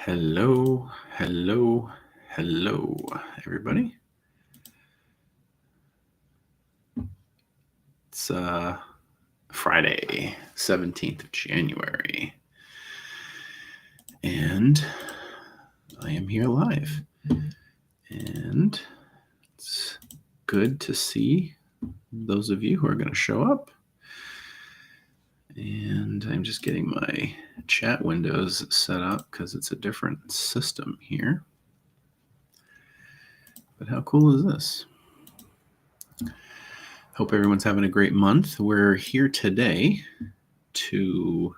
Hello, hello, hello, everybody. It's Friday, 17th of January, and I am here live. And it's good to see those of you who are going to show up. And I'm just getting my chat windows set up because it's a different system here. But how cool is this? Hope everyone's having a great month. We're here today to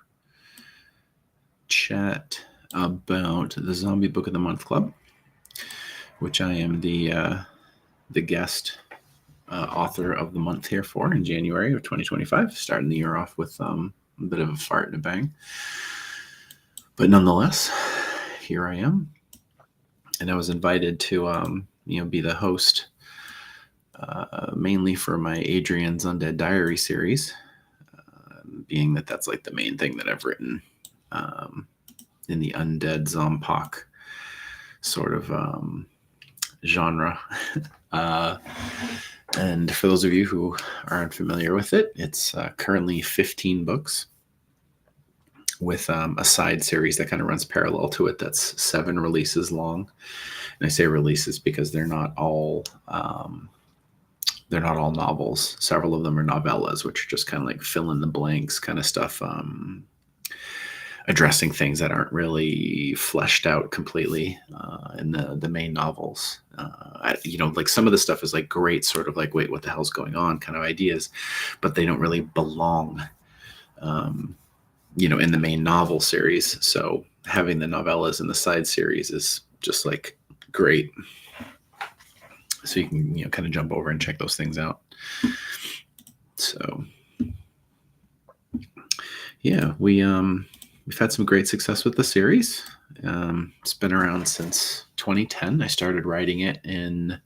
chat about the Zombie Book of the Month Club, which I am the guest author of the month here for in January of 2025, starting the year off with a bit of a fart and a bang. But nonetheless, here I am. And I was invited to be the host mainly for my Adrian's Undead Diary series, being that that's like the main thing that I've written in the undead Zombpoc sort of genre. And for those of you who aren't familiar with it, it's currently 15 books with a side series that kind of runs parallel to it that's 7 releases long. And I say releases because they're not all novels. Several of them are novellas, which are just kind of like fill in the blanks kind of stuff, addressing things that aren't really fleshed out completely in the main novels. Like some of the stuff is like great sort of like, wait, what the hell's going on kind of ideas, but they don't really belong, in the main novel series. So having the novellas in the side series is just like great. So you can, kind of jump over and check those things out. So yeah, we've had some great success with the series. It's been around since 2010. I started writing it in,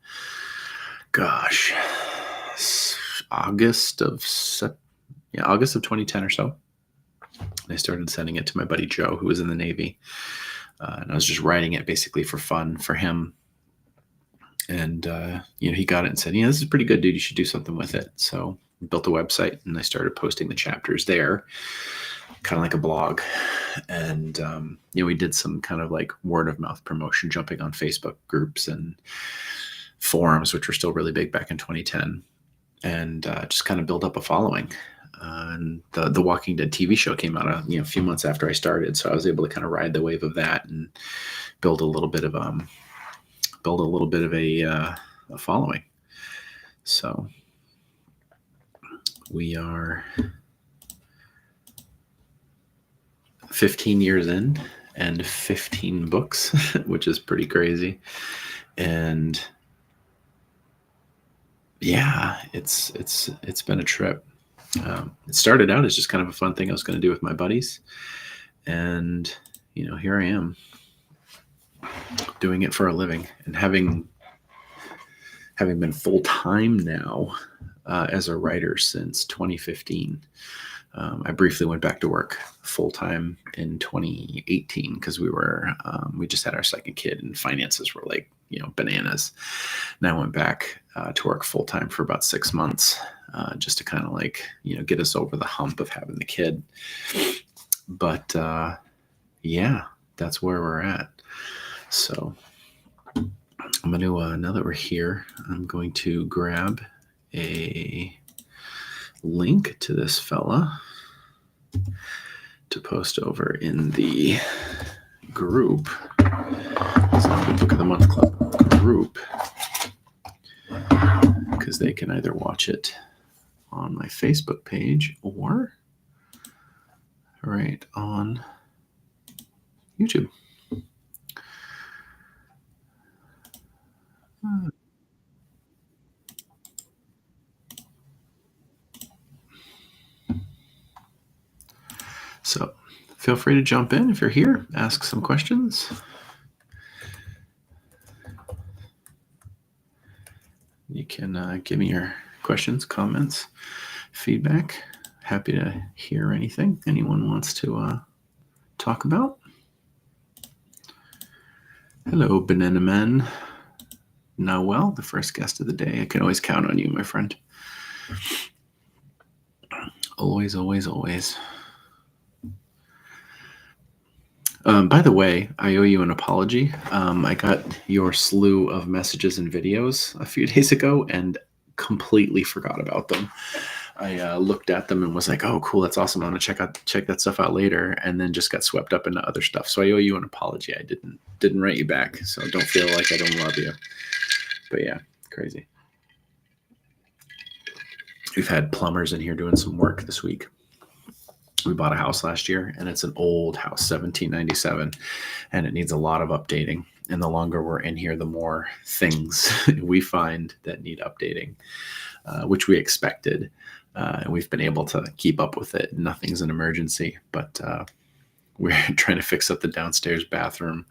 August of 2010 or so. And I started sending it to my buddy Joe, who was in the Navy. And I was just writing it basically for fun for him. And, he got it and said, this is pretty good, dude. You should do something with it. So I built a website and I started posting the chapters there, kind of like a blog. And, we did some kind of like word of mouth promotion, jumping on Facebook groups and forums, which were still really big back in 2010, and just kind of build up a following. And the Walking Dead TV show came out a few months after I started. So I was able to kind of ride the wave of that and build a little bit of a following. So we are 15 years in and 15 books, which is pretty crazy. And yeah, it's been a trip. It started out as just kind of a fun thing I was going to do with my buddies. And, here I am doing it for a living, and having been full-time now as a writer since 2015. I briefly went back to work full-time in 2018 because we just had our second kid and finances were like, bananas. And I went back to work full-time for about 6 months just to kind of like, get us over the hump of having the kid. But yeah, that's where we're at. So I'm going to, now that we're here, I'm going to grab a link to this fella to post over in the group, Zombie Book of the Month Club group, because they can either watch it on my Facebook page or right on YouTube. So feel free to jump in if you're here, ask some questions. You can give me your questions, comments, feedback. Happy to hear anything anyone wants to talk about. Hello, Banana Man. Noel, the first guest of the day. I can always count on you, my friend. Always, always, always. By the way, I owe you an apology. I got your slew of messages and videos a few days ago and completely forgot about them. I looked at them and was like, "Oh, cool, that's awesome. I'm gonna check that stuff out later," and then just got swept up into other stuff. So I owe you an apology. I didn't write you back, so don't feel like I don't love you. But yeah, crazy. We've had plumbers in here doing some work this week. We bought a house last year, and it's an old house, 1797, and it needs a lot of updating. And the longer we're in here, the more things we find that need updating, which we expected. And we've been able to keep up with it. Nothing's an emergency, but we're trying to fix up the downstairs bathroom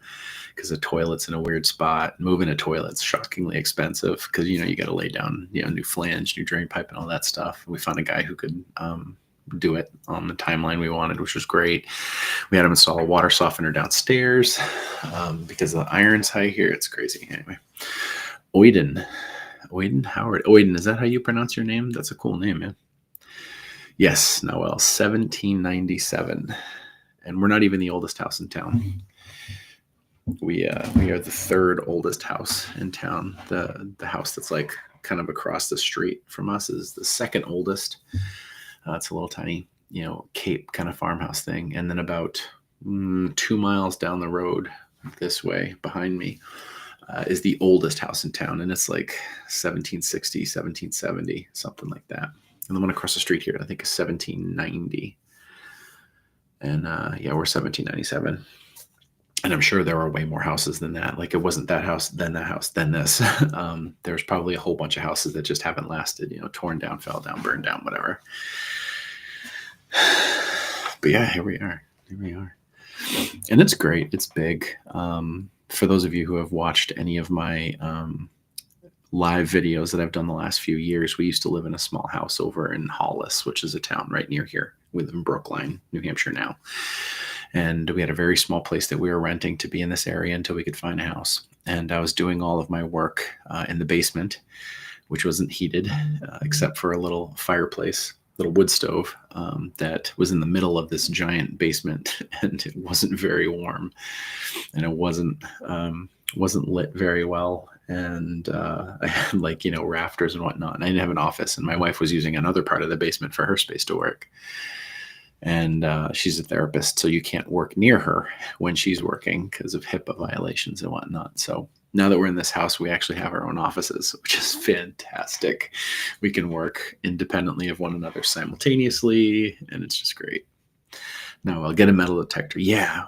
because the toilet's in a weird spot. Moving a toilet's shockingly expensive because, you got to lay down, new flange, new drain pipe, and all that stuff. We found a guy who could do it on the timeline we wanted, which was great. We had him install a water softener downstairs because the iron's high here. It's crazy. Anyway, Oyden Howard. Oyden, is that how you pronounce your name? That's a cool name, man. Yes, Noel, 1797. And we're not even the oldest house in town. We are the third oldest house in town. The house that's like kind of across the street from us is the second oldest. It's a little tiny, Cape kind of farmhouse thing. And then about 2 miles down the road this way behind me is the oldest house in town. And it's like 1760, 1770, something like that. And the one across the street here, I think, is 1790. And we're 1797. And I'm sure there are way more houses than that. Like, it wasn't that house, then that house, then this. There's probably a whole bunch of houses that just haven't lasted, torn down, fell down, burned down, whatever. But yeah, here we are. And it's great. It's big. For those of you who have watched any of my live videos that I've done the last few years, we used to live in a small house over in Hollis, which is a town right near here. We live in Brookline, New Hampshire now. And we had a very small place that we were renting to be in this area until we could find a house. And I was doing all of my work in the basement, which wasn't heated except for a little fireplace, little wood stove that was in the middle of this giant basement, and it wasn't very warm, and it wasn't lit very well. And I had rafters and whatnot, and I didn't have an office, and my wife was using another part of the basement for her space to work. And she's a therapist, so you can't work near her when she's working because of HIPAA violations and whatnot. So now that we're in this house, we actually have our own offices, which is fantastic. We can work independently of one another simultaneously, and it's just great. Now I'll get a metal detector. Yeah.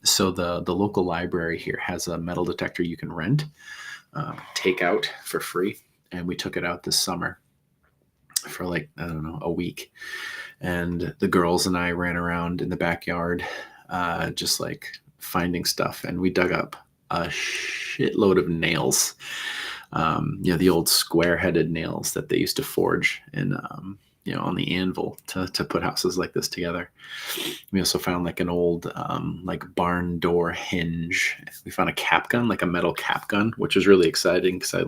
So the local library here has a metal detector you can rent, take out for free. And we took it out this summer for a week. And the girls and I ran around in the backyard, just finding stuff. And we dug up a shitload of nails, the old square-headed nails that they used to forge in, on the anvil to put houses like this together. We also found an old barn door hinge. We found a cap gun, a metal cap gun, which was really exciting because I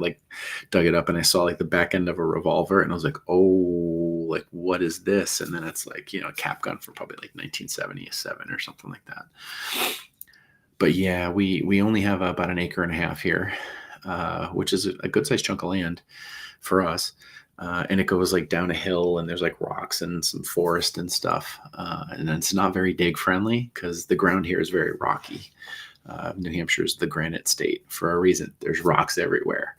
dug it up and I saw the back end of a revolver, and I was like, oh, what is this? And then it's a cap gun from probably 1977 or something like that. But yeah, we only have about 1.5 acres here, which is a good sized chunk of land for us. And it goes down a hill, and there's rocks and some forest and stuff. And it's not very dig friendly because the ground here is very rocky. New Hampshire's the granite state for a reason. There's rocks everywhere.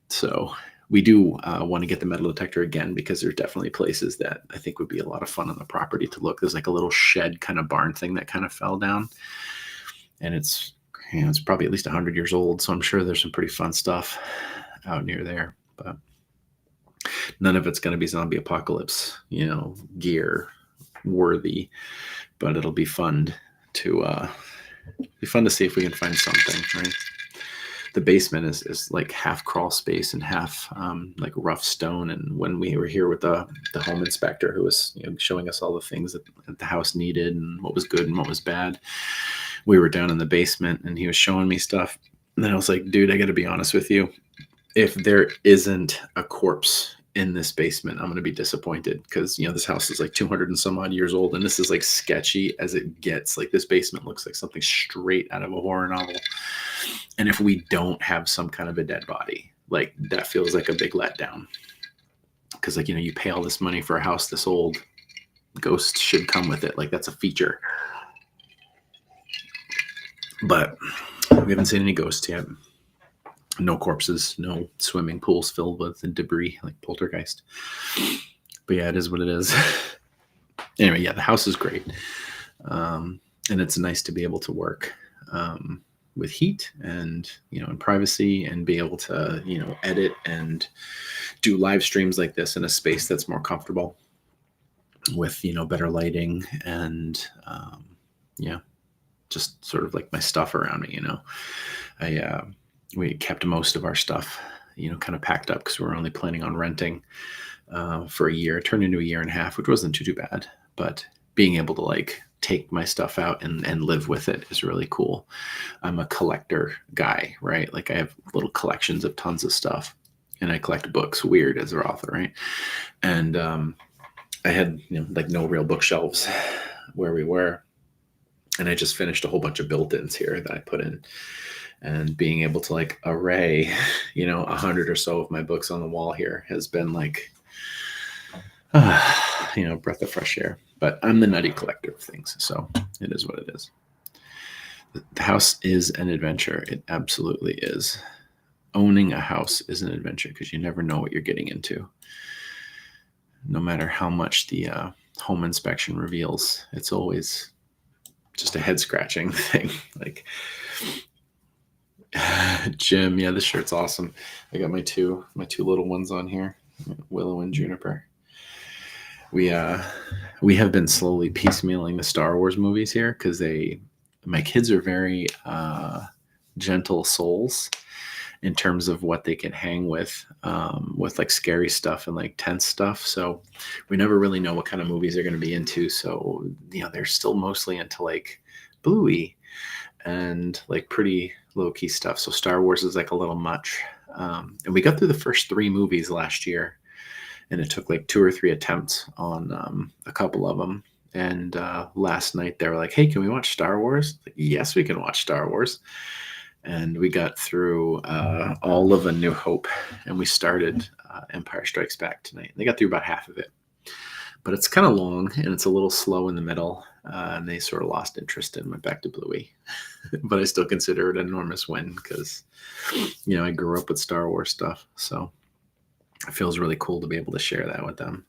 So we do want to get the metal detector again because there's definitely places that I think would be a lot of fun on the property to look. There's a little shed kind of barn thing that kind of fell down, and it's probably at least 100 years old. So I'm sure there's some pretty fun stuff out near there, but none of it's going to be zombie apocalypse, gear worthy, but it'll be fun to see if we can find something, right? The basement is half crawl space and half rough stone. And when we were here with the home inspector who was showing us all the things that the house needed and what was good and what was bad, we were down in the basement and he was showing me stuff. And then I was like, dude, I got to be honest with you. If there isn't a corpse in this basement, I'm going to be disappointed because, this house is like 200 and some odd years old. And this is like sketchy as it gets. Like this basement looks like something straight out of a horror novel. And if we don't have some kind of a dead body, like that feels like a big letdown. Because like, you pay all this money for a house this old, ghosts should come with it. Like that's a feature. But we haven't seen any ghosts yet. No corpses, no swimming pools filled with debris like Poltergeist. But yeah, it is what it is. Anyway, yeah, the house is great. And it's nice to be able to work with heat and, in privacy and be able to, edit and do live streams like this in a space that's more comfortable with, better lighting and, just sort of like my stuff around me, we kept most of our stuff, kind of packed up because we were only planning on renting for a year. It turned into a year and a half, which wasn't too bad. But being able to like take my stuff out and live with it is really cool. I'm a collector guy, right? Like I have little collections of tons of stuff, and I collect books. Weird as an author, right? And I had like no real bookshelves where we were, and I just finished a whole bunch of built-ins here that I put in. And being able to like array, 100 or so of my books on the wall here has been like, breath of fresh air. But I'm the nutty collector of things, so it is what it is. The house is an adventure. It absolutely is. Owning a house is an adventure because you never know what you're getting into. No matter how much the home inspection reveals, it's always just a head scratching thing. Like, Jim, yeah, this shirt's awesome. I got my two little ones on here, Willow and Juniper. We have been slowly piecemealing the Star Wars movies here because my kids are very gentle souls in terms of what they can hang with like scary stuff and like tense stuff. So we never really know what kind of movies they're going to be into. So they're still mostly into like Bluey and like pretty low-key stuff. So Star Wars is like a little much. And we got through the first 3 movies last year, and it took like 2 or 3 attempts on a couple of them. And last night they were like, hey, can we watch Star Wars? Like, yes, we can watch Star Wars. And we got through all of A New Hope, and we started Empire Strikes Back tonight. They got through about half of it. But it's kind of long, and it's a little slow in the middle, and they sort of lost interest and went back to Bluey. But I still consider it an enormous win because, I grew up with Star Wars stuff. So it feels really cool to be able to share that with them.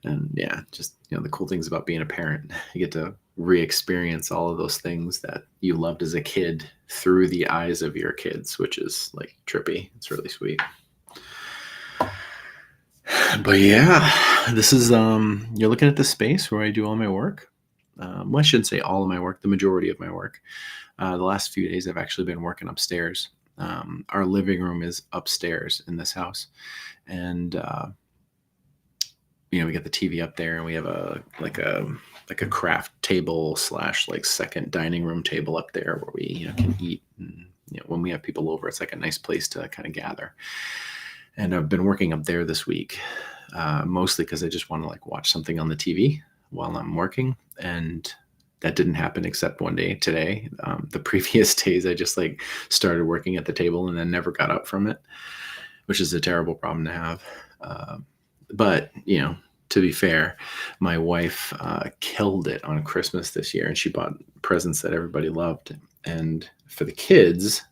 And yeah, just, the cool things about being a parent, you get to re-experience all of those things that you loved as a kid through the eyes of your kids, which is like trippy. It's really sweet. But yeah, this is, you're looking at the space where I do all my work. Well, I shouldn't say all of my work, the majority of my work. The last few days I've actually been working upstairs. Our living room is upstairs in this house. And, we got the TV up there, and we have a craft table / like second dining room table up there where we, can eat. And, when we have people over, it's like a nice place to kind of gather. And I've been working up there this week, mostly because I just want to like watch something on the TV while I'm working. And that didn't happen except one day today. The previous days, I just like started working at the table and then never got up from it, which is a terrible problem to have. But, to be fair, my wife killed it on Christmas this year, and she bought presents that everybody loved. And for the kids,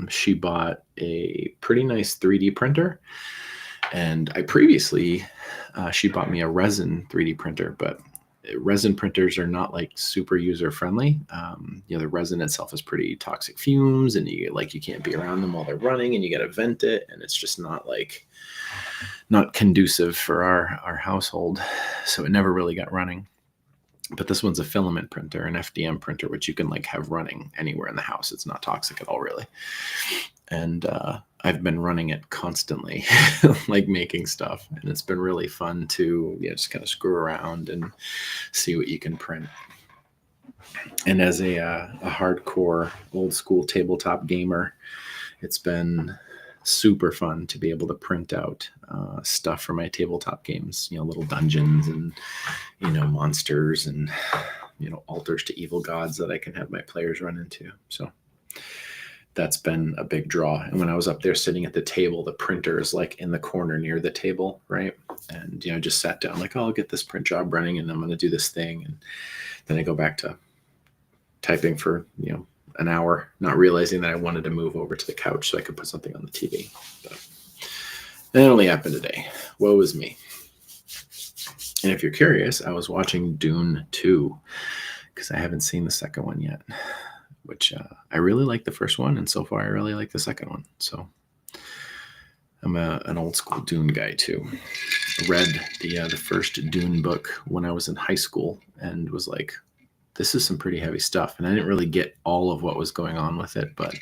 she bought a pretty nice 3D printer. And I previously, she bought me a resin 3D printer, but resin printers are not like super user friendly. The resin itself is pretty toxic fumes, and you can't be around them while they're running, and you got to vent it. And it's just not conducive for our household. So it never really got running. But this one's a filament printer, an FDM printer, which you can like have running anywhere in the house. It's not toxic at all, really. And I've been running it constantly, like making stuff. And it's been really fun to just kind of screw around and see what you can print. And as a hardcore old school tabletop gamer, it's been super fun to be able to print out stuff for my tabletop games, little dungeons and, monsters and, altars to evil gods that I can have my players run into. So that's been a big draw. And when I was up there sitting at the table, the printer is like in the corner near the table, right? And, just sat down like, oh, I'll get this print job running and I'm going to do this thing. And then I go back to typing for, an hour, not realizing that I wanted to move over to the couch so I could put something on the TV. But that only happened today. Woe is me. And if you're curious, I was watching Dune 2 because I haven't seen the second one yet, which I really like the first one. And so far, I really like the second one. So I'm an old school Dune guy too. I read the first Dune book when I was in high school and was like, this is some pretty heavy stuff. And I didn't really get all of what was going on with it, but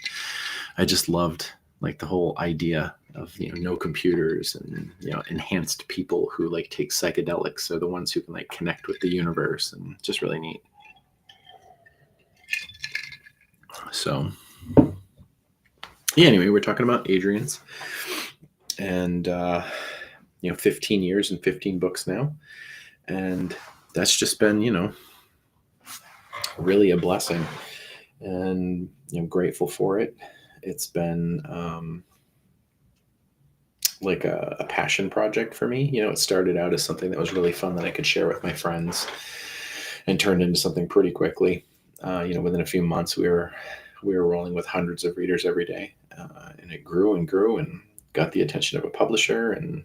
I just loved like the whole idea of, no computers and, enhanced people who like take psychedelics are the ones who can like connect with the universe, and just really neat. So yeah, anyway, we're talking about Adrian's and, 15 years and 15 books now. And that's just been, really a blessing, and grateful for it. It's been like a passion project for me. It started out as something that was really fun that I could share with my friends, and turned into something pretty quickly. Within a few months, we were rolling with hundreds of readers every day, and it grew and grew and got the attention of a publisher. And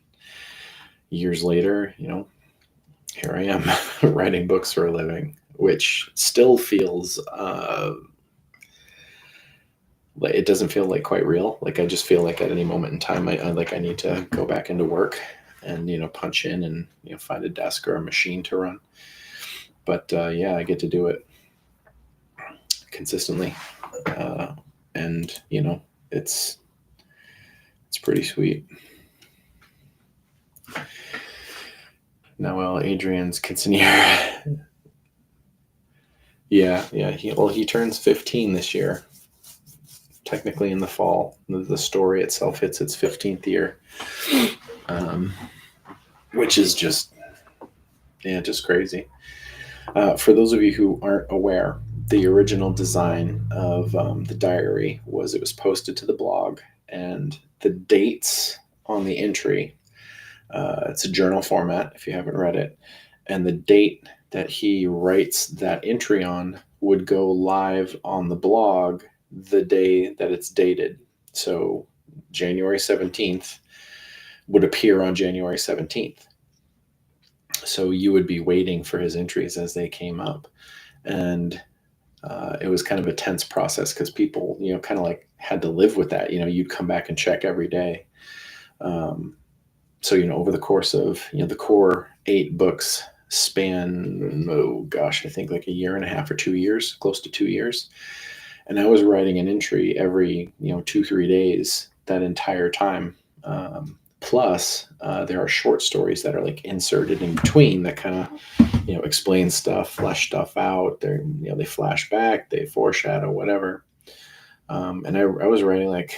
years later, here I am writing books for a living, which still feels like it doesn't feel like quite real. Like I just feel like at any moment in time, I need to go back into work and punch in and find a desk or a machine to run. But yeah, I get to do it consistently, and it's pretty sweet. Noel Adrian's Quinceanera. Yeah. He turns 15 this year. Technically in the fall. The story itself hits its 15th year, which is just crazy. For those of you who aren't aware, the original design of the diary was it was posted to the blog, and the dates on the entry, it's a journal format if you haven't read it, and the date that he writes that entry on would go live on the blog the day that it's dated. So January 17th would appear on January 17th. So you would be waiting for his entries as they came up. And it was kind of a tense process because people, kind of like had to live with that. You'd come back and check every day. So, over the course of, the core 8 books span, I think like a year and a half or 2 years, close to 2 years. And I was writing an entry every, 2-3 days that entire time. Plus, there are short stories that are like inserted in between that kind of, explain stuff, flesh stuff out. They flash back, they foreshadow, whatever. And I was writing like,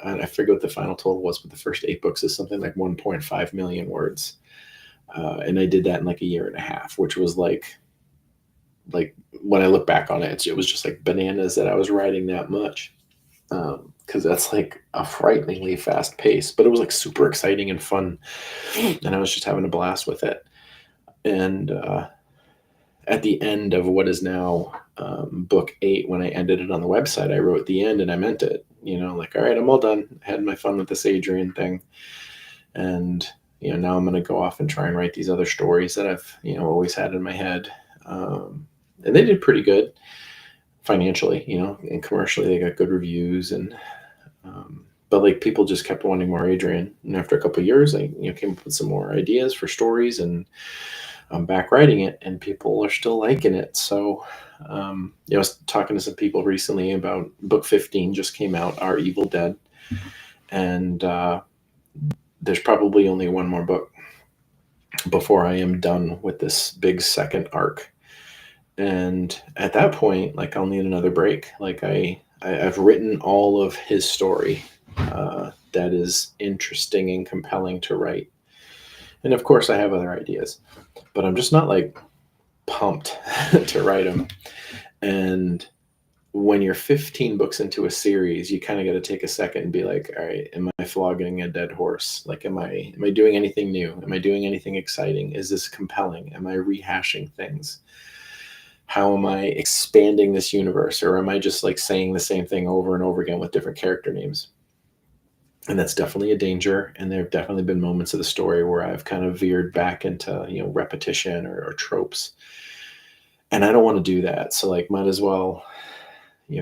I forget what the final total was, but the first 8 books is something like 1.5 million words. And I did that in like a year and a half, which was like when I look back on it, it was just like bananas that I was writing that much. Because that's like a frighteningly fast pace, but it was like super exciting and fun. And I was just having a blast with it. And at the end of what is now book 8, when I ended it on the website, I wrote the end and I meant it, like, all right, I'm all done. I had my fun with this Adrian thing. And, now I'm going to go off and try and write these other stories that I've, always had in my head. And they did pretty good financially, and commercially they got good reviews. And, but like people just kept wanting more Adrian. And after a couple of years, I, came up with some more ideas for stories, and I'm back writing it, and people are still liking it. So, I was talking to some people recently about book 15 just came out, Our Evil Dead. And there's probably only one more book before I am done with this big second arc. And at that point, like I'll need another break. Like I've written all of his story that is interesting and compelling to write. And of course, I have other ideas, but I'm just not like pumped to write them. And when you're 15 books into a series, you kind of got to take a second and be like, all right, am I flogging a dead horse? Like, am I doing anything new? Am I doing anything exciting? Is this compelling? Am I rehashing things? How am I expanding this universe? Or am I just like saying the same thing over and over again with different character names? And that's definitely a danger. And there have definitely been moments of the story where I've kind of veered back into, repetition or tropes. And I don't want to do that. So like might as well,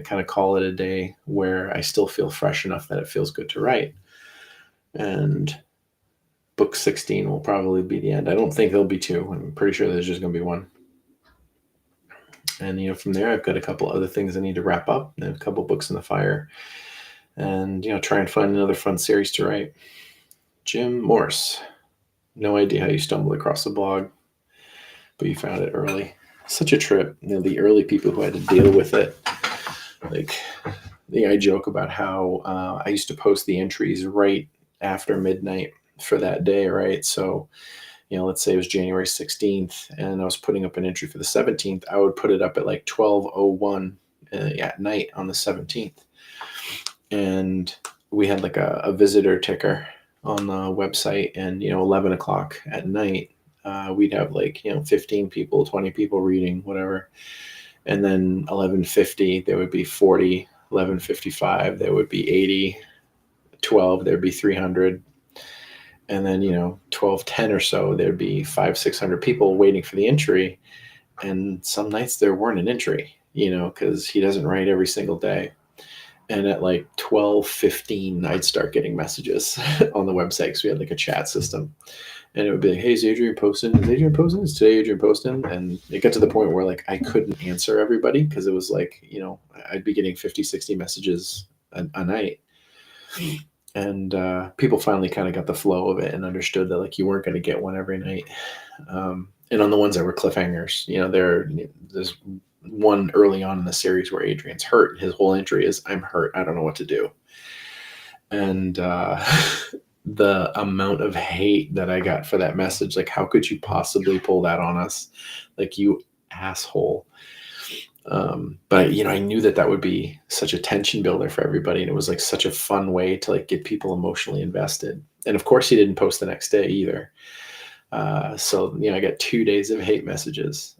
kind of call it a day where I still feel fresh enough that it feels good to write. And book 16 will probably be the end. I don't think there'll be two. I'm pretty sure there's just going to be one. And from there, I've got a couple other things I need to wrap up. I have a couple books in the fire, and try and find another fun series to write. Jim Morse. No idea how you stumbled across the blog, but you found it early. Such a trip. The early people who had to deal with it. Like, I joke about how I used to post the entries right after midnight for that day, right? So, let's say it was January 16th and I was putting up an entry for the 17th, I would put it up at like 12:01 at night on the 17th. And we had like a visitor ticker on the website, and 11 o'clock at night, we'd have like 15 people, 20 people reading, whatever. And then 11:50 there would be 40, 11:55 there would be 80, 12 there'd be 300, and then 12:10 or so there'd be 500-600 people waiting for the entry. And some nights there weren't an entry, because he doesn't write every single day. And at like 12:15 I'd start getting messages on the website, because we had like a chat system, and it would be like, hey, is Adrian posting? Is today Adrian posting? And it got to the point where like I couldn't answer everybody, because it was like I'd be getting 50-60 messages a night. And people finally kind of got the flow of it and understood that like you weren't going to get one every night. And on the ones that were cliffhangers, there's one early on in the series where Adrian's hurt. His whole entry is, I'm hurt, I don't know what to do. And the amount of hate that I got for that message, like, how could you possibly pull that on us? Like, you asshole. But I knew that would be such a tension builder for everybody, and it was like such a fun way to like get people emotionally invested. And of course he didn't post the next day either. So I got 2 days of hate messages.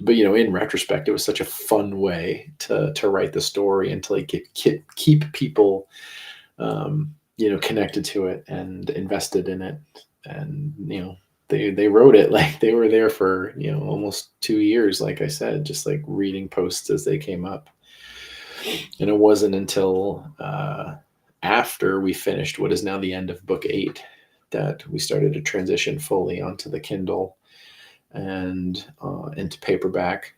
But in retrospect, it was such a fun way to write the story and to like keep people connected to it and invested in it. And they wrote it like they were there for almost 2 years, like I said, just like reading posts as they came up. And it wasn't until after we finished what is now the end of book 8 that we started to transition fully onto the Kindle and into paperback,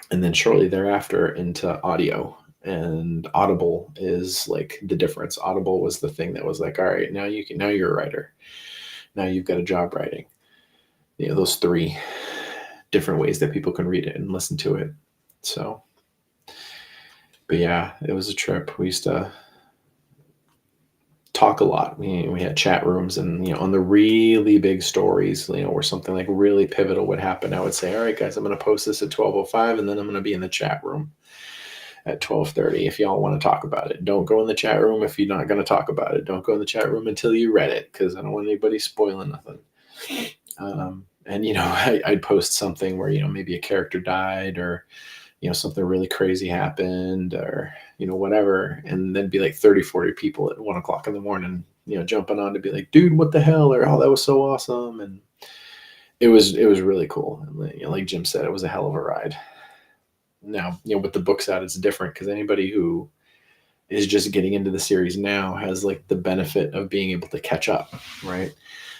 and then shortly thereafter into audio. And Audible is like the difference. Audible was the thing that was like, all right, now you're a writer. Now you've got a job writing. Those 3 different ways that people can read it and listen to it. So, but yeah, it was a trip. We used to talk a lot. We had chat rooms, and on the really big stories, where something like really pivotal would happen, I would say, all right, guys, I'm going to post this at 12:05, and then I'm going to be in the chat room at 12:30 if y'all want to talk about it. Don't go in the chat room if you're not going to talk about it. Don't go in the chat room until you read it, because I don't want anybody spoiling nothing. And I'd post something where maybe a character died, or something really crazy happened, or whatever, and then be like 30-40 people at 1 o'clock in the morning jumping on to be like, dude, what the hell, or oh, that was so awesome. And it was really cool. And like Jim said, it was a hell of a ride. Now with the books out, it's different, because anybody who is just getting into the series now has like the benefit of being able to catch up, right?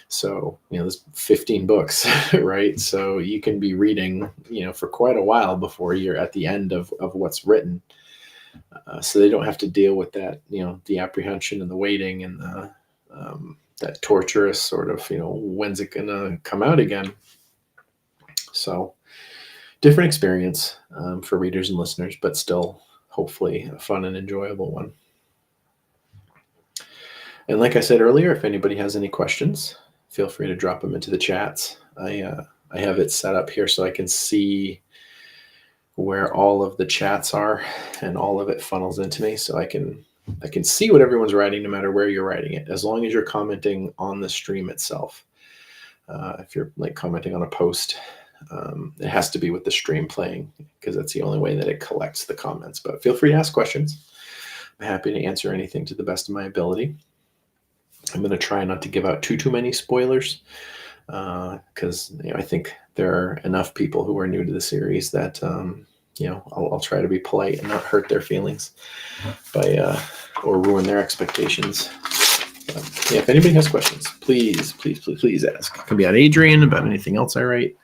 So, there's 15 books, right? So you can be reading, for quite a while before you're at the end of what's written. So they don't have to deal with that, the apprehension and the waiting and the, that torturous sort of, when's it going to come out again? So different experience for readers and listeners, but still hopefully a fun and enjoyable one. And like I said earlier, if anybody has any questions, feel free to drop them into the chats. I have it set up here so I can see where all of the chats are, and all of it funnels into me, so I can see what everyone's writing, no matter where you're writing it, as long as you're commenting on the stream itself. If you're like commenting on a post, it has to be with the stream playing, because that's the only way that it collects the comments. But feel free to ask questions. I'm happy to answer anything to the best of my ability. I'm going to try not to give out too many spoilers, because I think there are enough people who are new to the series that I'll try to be polite and not hurt their feelings by or ruin their expectations. Yeah, if anybody has questions, please ask. It can be on Adrian, about anything else I write,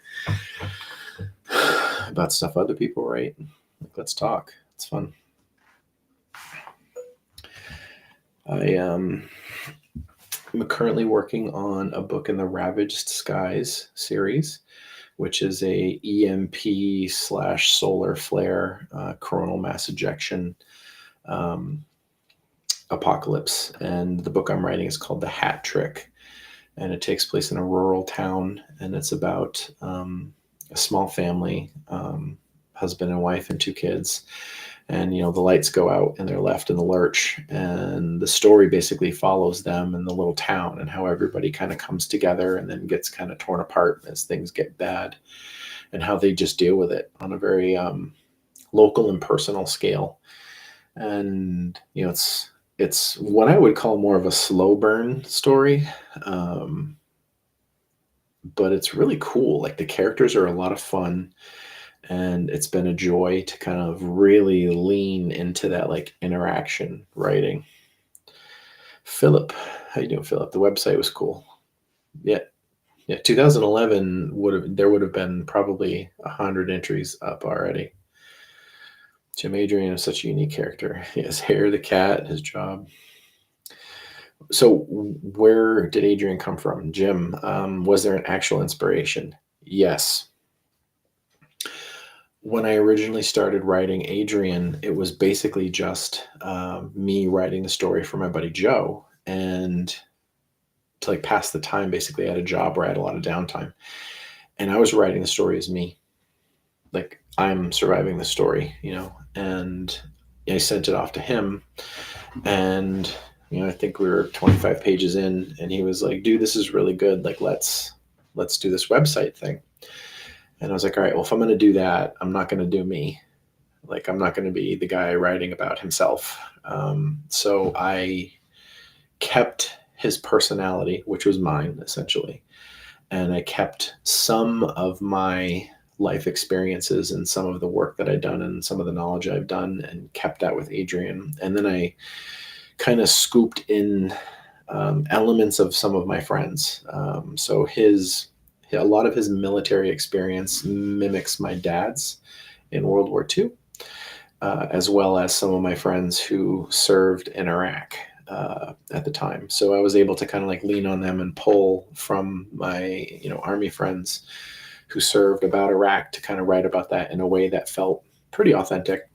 about stuff other people write. Like, let's talk. It's fun. I'm currently working on a book in the Ravaged Skies series, which is a EMP/solar flare coronal mass ejection apocalypse. And the book I'm writing is called The Hat Trick, and it takes place in a rural town, and it's about a small family, husband and wife and 2 kids. And, the lights go out and they're left in the lurch. And the story basically follows them in the little town, and how everybody kind of comes together and then gets kind of torn apart as things get bad, and how they just deal with it on a very local and personal scale. And, it's what I would call more of a slow burn story. But it's really cool. Like, the characters are a lot of fun, and it's been a joy to kind of really lean into that, like, interaction writing. Philip, how you doing, Philip? The website was cool. Yeah. 2011 there would have been probably 100 entries up already. Jim Adrian is such a unique character. His hair, the cat, his job. So where did Adrian come from? Jim, was there an actual inspiration? Yes. When I originally started writing Adrian, it was basically just me writing the story for my buddy Joe, and to like pass the time. Basically, I had a job where I had a lot of downtime, and I was writing the story as me, like, I'm surviving the story, and I sent it off to him, and I think we were 25 pages in, and he was like, dude, this is really good. Like, let's do this website thing. And I was like, all right, well, if I'm going to do that, I'm not going to do me. Like, I'm not going to be the guy writing about himself. So I kept his personality, which was mine, essentially. And I kept some of my life experiences and some of the work that I'd done and some of the knowledge I've done, and kept that with Adrian. And then I kind of scooped in elements of some of my friends. So a lot of his military experience mimics my dad's in World War II, as well as some of my friends who served in Iraq at the time. So I was able to kind of like lean on them and pull from my, Army friends who served about Iraq to kind of write about that in a way that felt pretty authentic.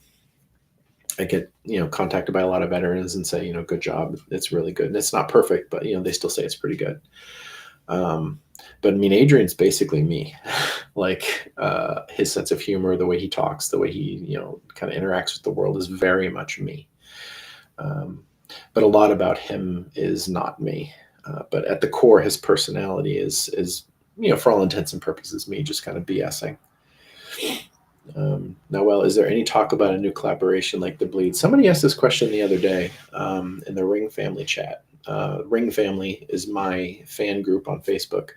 I get, contacted by a lot of veterans and say, good job. It's really good. And it's not perfect, but, they still say it's pretty good. But I mean, Adrian's basically me. Like, his sense of humor, the way he talks, the way he, kind of interacts with the world is very much me. But a lot about him is not me. But at the core, his personality is, for all intents and purposes, me just kind of BSing. Noel, is there any talk about a new collaboration like The Bleed? Somebody asked this question the other day in the Ring Family chat. Ring Family is my fan group on Facebook,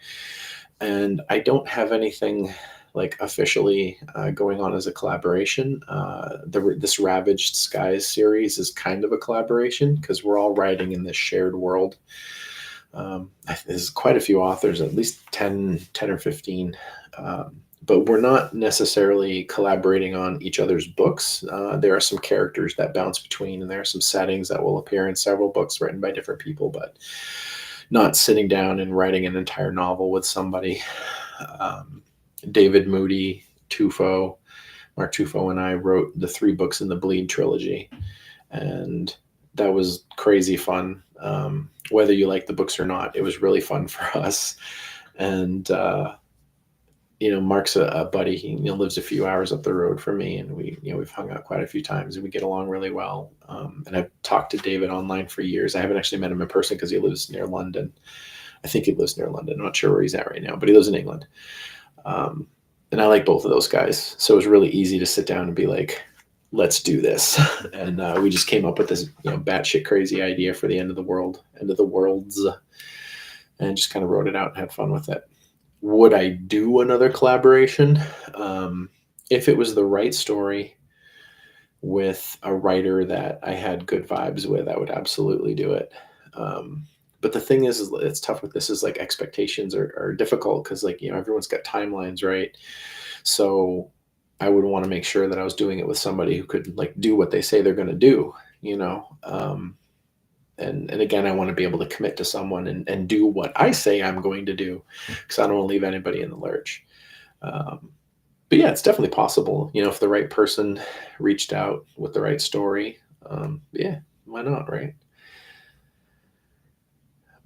and I don't have anything like officially going on as a collaboration. This Ravaged Skies series is kind of a collaboration, because we're all writing in this shared world. There's quite a few authors, at least 10 or 15. But we're not necessarily collaborating on each other's books. There are some characters that bounce between, and there are some settings that will appear in several books written by different people, but not sitting down and writing an entire novel with somebody. David Moody Tufo. Mark Tufo and I wrote the 3 books in the Bleed trilogy, and that was crazy fun. Whether you like the books or not, it was really fun for us. And Mark's a buddy. He lives a few hours up the road from me, and we've hung out quite a few times, and we get along really well. And I've talked to David online for years. I haven't actually met him in person because he lives near London. I think he lives near London. I'm not sure where he's at right now, but he lives in England. And I like both of those guys, so it was really easy to sit down and be like, let's do this. And we just came up with this batshit crazy idea for the end of the worlds, and just kind of wrote it out and had fun with it. Would I do another collaboration? If it was the right story with a writer that I had good vibes with, I would absolutely do it. But the thing is it's tough with this, is like expectations are difficult because everyone's got timelines, right? So I would want to make sure that I was doing it with somebody who could do what they say they're going to do, and again, I want to be able to commit to someone and do what I say I'm going to do, because I don't want to leave anybody in the lurch. But yeah, it's definitely possible, if the right person reached out with the right story. Yeah, why not, right?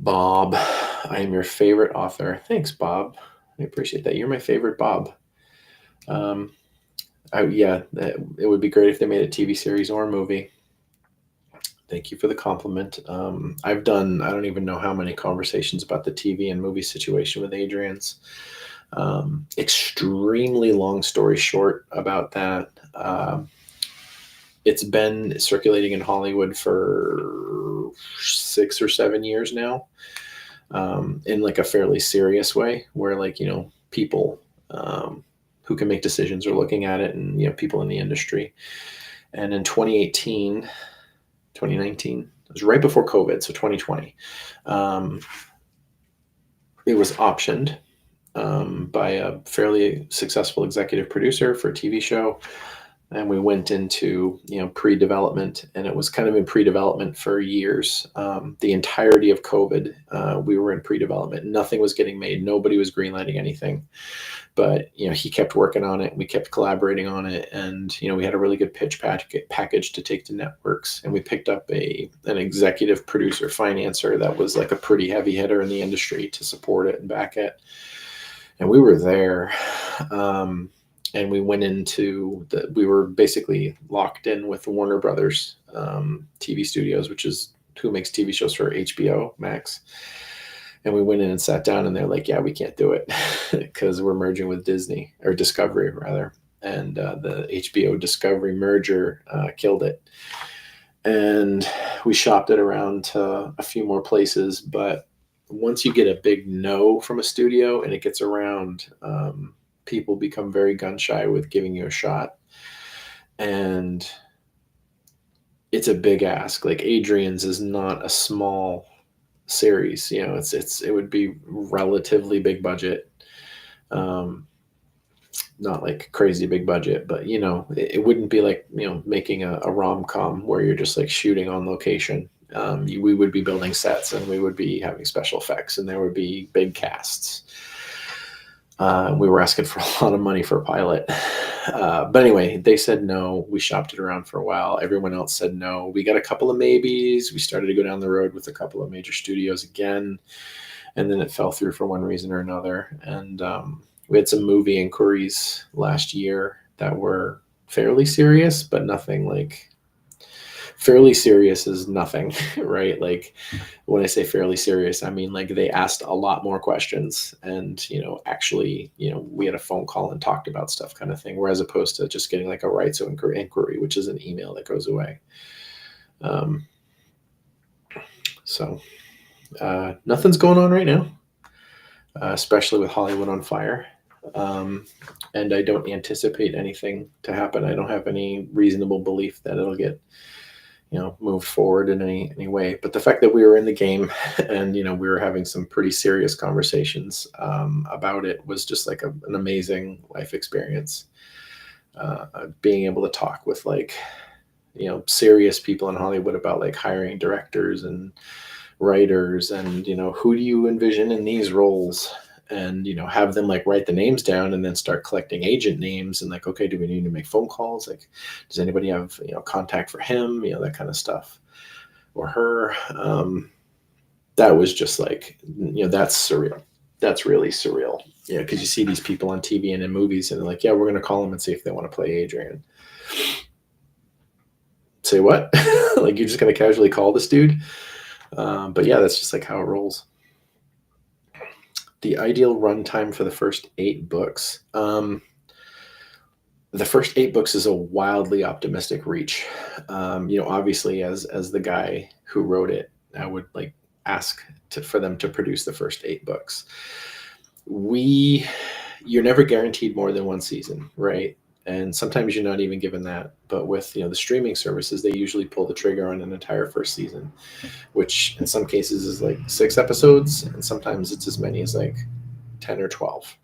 Bob, I am your favorite author. Thanks, Bob. I appreciate that. You're my favorite, Bob. It would be great if they made a TV series or a movie. Thank you for the compliment. I've done, I don't even know how many conversations about the TV and movie situation with Adrian's. Extremely long story short about that. It's been circulating in Hollywood for 6 or 7 years now, in a fairly serious way, where people who can make decisions are looking at it, and people in the industry. And in 2019, it was right before COVID, so 2020, it was optioned by a fairly successful executive producer for a TV show. And we went into pre-development, and it was kind of in pre-development for years. The entirety of COVID, we were in pre-development. Nothing was getting made. Nobody was greenlighting anything. But he kept working on it. We kept collaborating on it, and we had a really good pitch package to take to networks. And we picked up an executive producer financer that was a pretty heavy hitter in the industry to support it and back it. And we were there. And we went into we were basically locked in with Warner Brothers TV Studios, which is who makes TV shows for HBO Max. And we went in and sat down, and they're like, yeah, we can't do it because we're merging with Disney, or Discovery rather. And the HBO Discovery merger killed it. And we shopped it around to a few more places. But once you get a big no from a studio and it gets around, people become very gun shy with giving you a shot. And it's a big ask. Adrian's is not a small series. It would be relatively big budget. Not crazy big budget, but it wouldn't be making a rom-com where you're just shooting on location. We would be building sets, and we would be having special effects, and there would be big casts. We were asking for a lot of money for a pilot. But anyway, they said no. We shopped it around for a while. Everyone else said no. We got a couple of maybes. We started to go down the road with a couple of major studios again. And then it fell through for one reason or another. And we had some movie inquiries last year that were fairly serious, but nothing fairly serious is nothing, right? When I say fairly serious, I mean they asked a lot more questions, and actually we had a phone call and talked about stuff, kind of thing, whereas opposed to just getting a rights inquiry, which is an email that goes away. So nothing's going on right now, especially with Hollywood on fire. And I don't anticipate anything to happen. I don't have any reasonable belief that it'll get moved forward in any way. But the fact that we were in the game, and we were having some pretty serious conversations about it, was just an amazing life experience. Being able to talk with serious people in Hollywood about hiring directors and writers, and who do you envision in these roles, and, have them like write the names down and then start collecting agent names and like, okay, do we need to make phone calls? Like, does anybody have, contact for him, that kind of stuff, or her. That was just like, that's surreal. That's really surreal. Because you see these people on TV and in movies and they're like, yeah, we're going to call them and see if they want to play Adrian. Say what? Like, you're just going to casually call this dude? But yeah, that's just like how it rolls. The ideal runtime for the first 8 books. The first 8 books is a wildly optimistic reach. Obviously, as the guy who wrote it, I would like ask for them to produce the first 8 books. You're never guaranteed more than 1 season, right? And sometimes you're not even given that. But with the streaming services, they usually pull the trigger on an entire first season, which in some cases is like 6 episodes, and sometimes it's as many as like 10 or 12.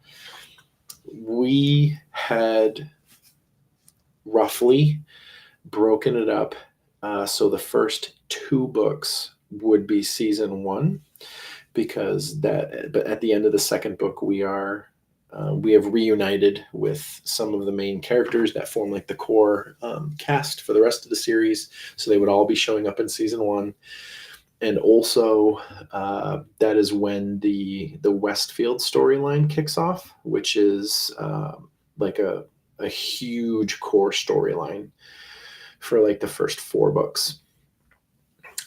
We had roughly broken it up so the first 2 books would be season 1, but at the end of the second book we have reunited with some of the main characters that form like the core cast for the rest of the series, so they would all be showing up in season 1. And also that is when the Westfield storyline kicks off, which is like a huge core storyline for like the first 4 books.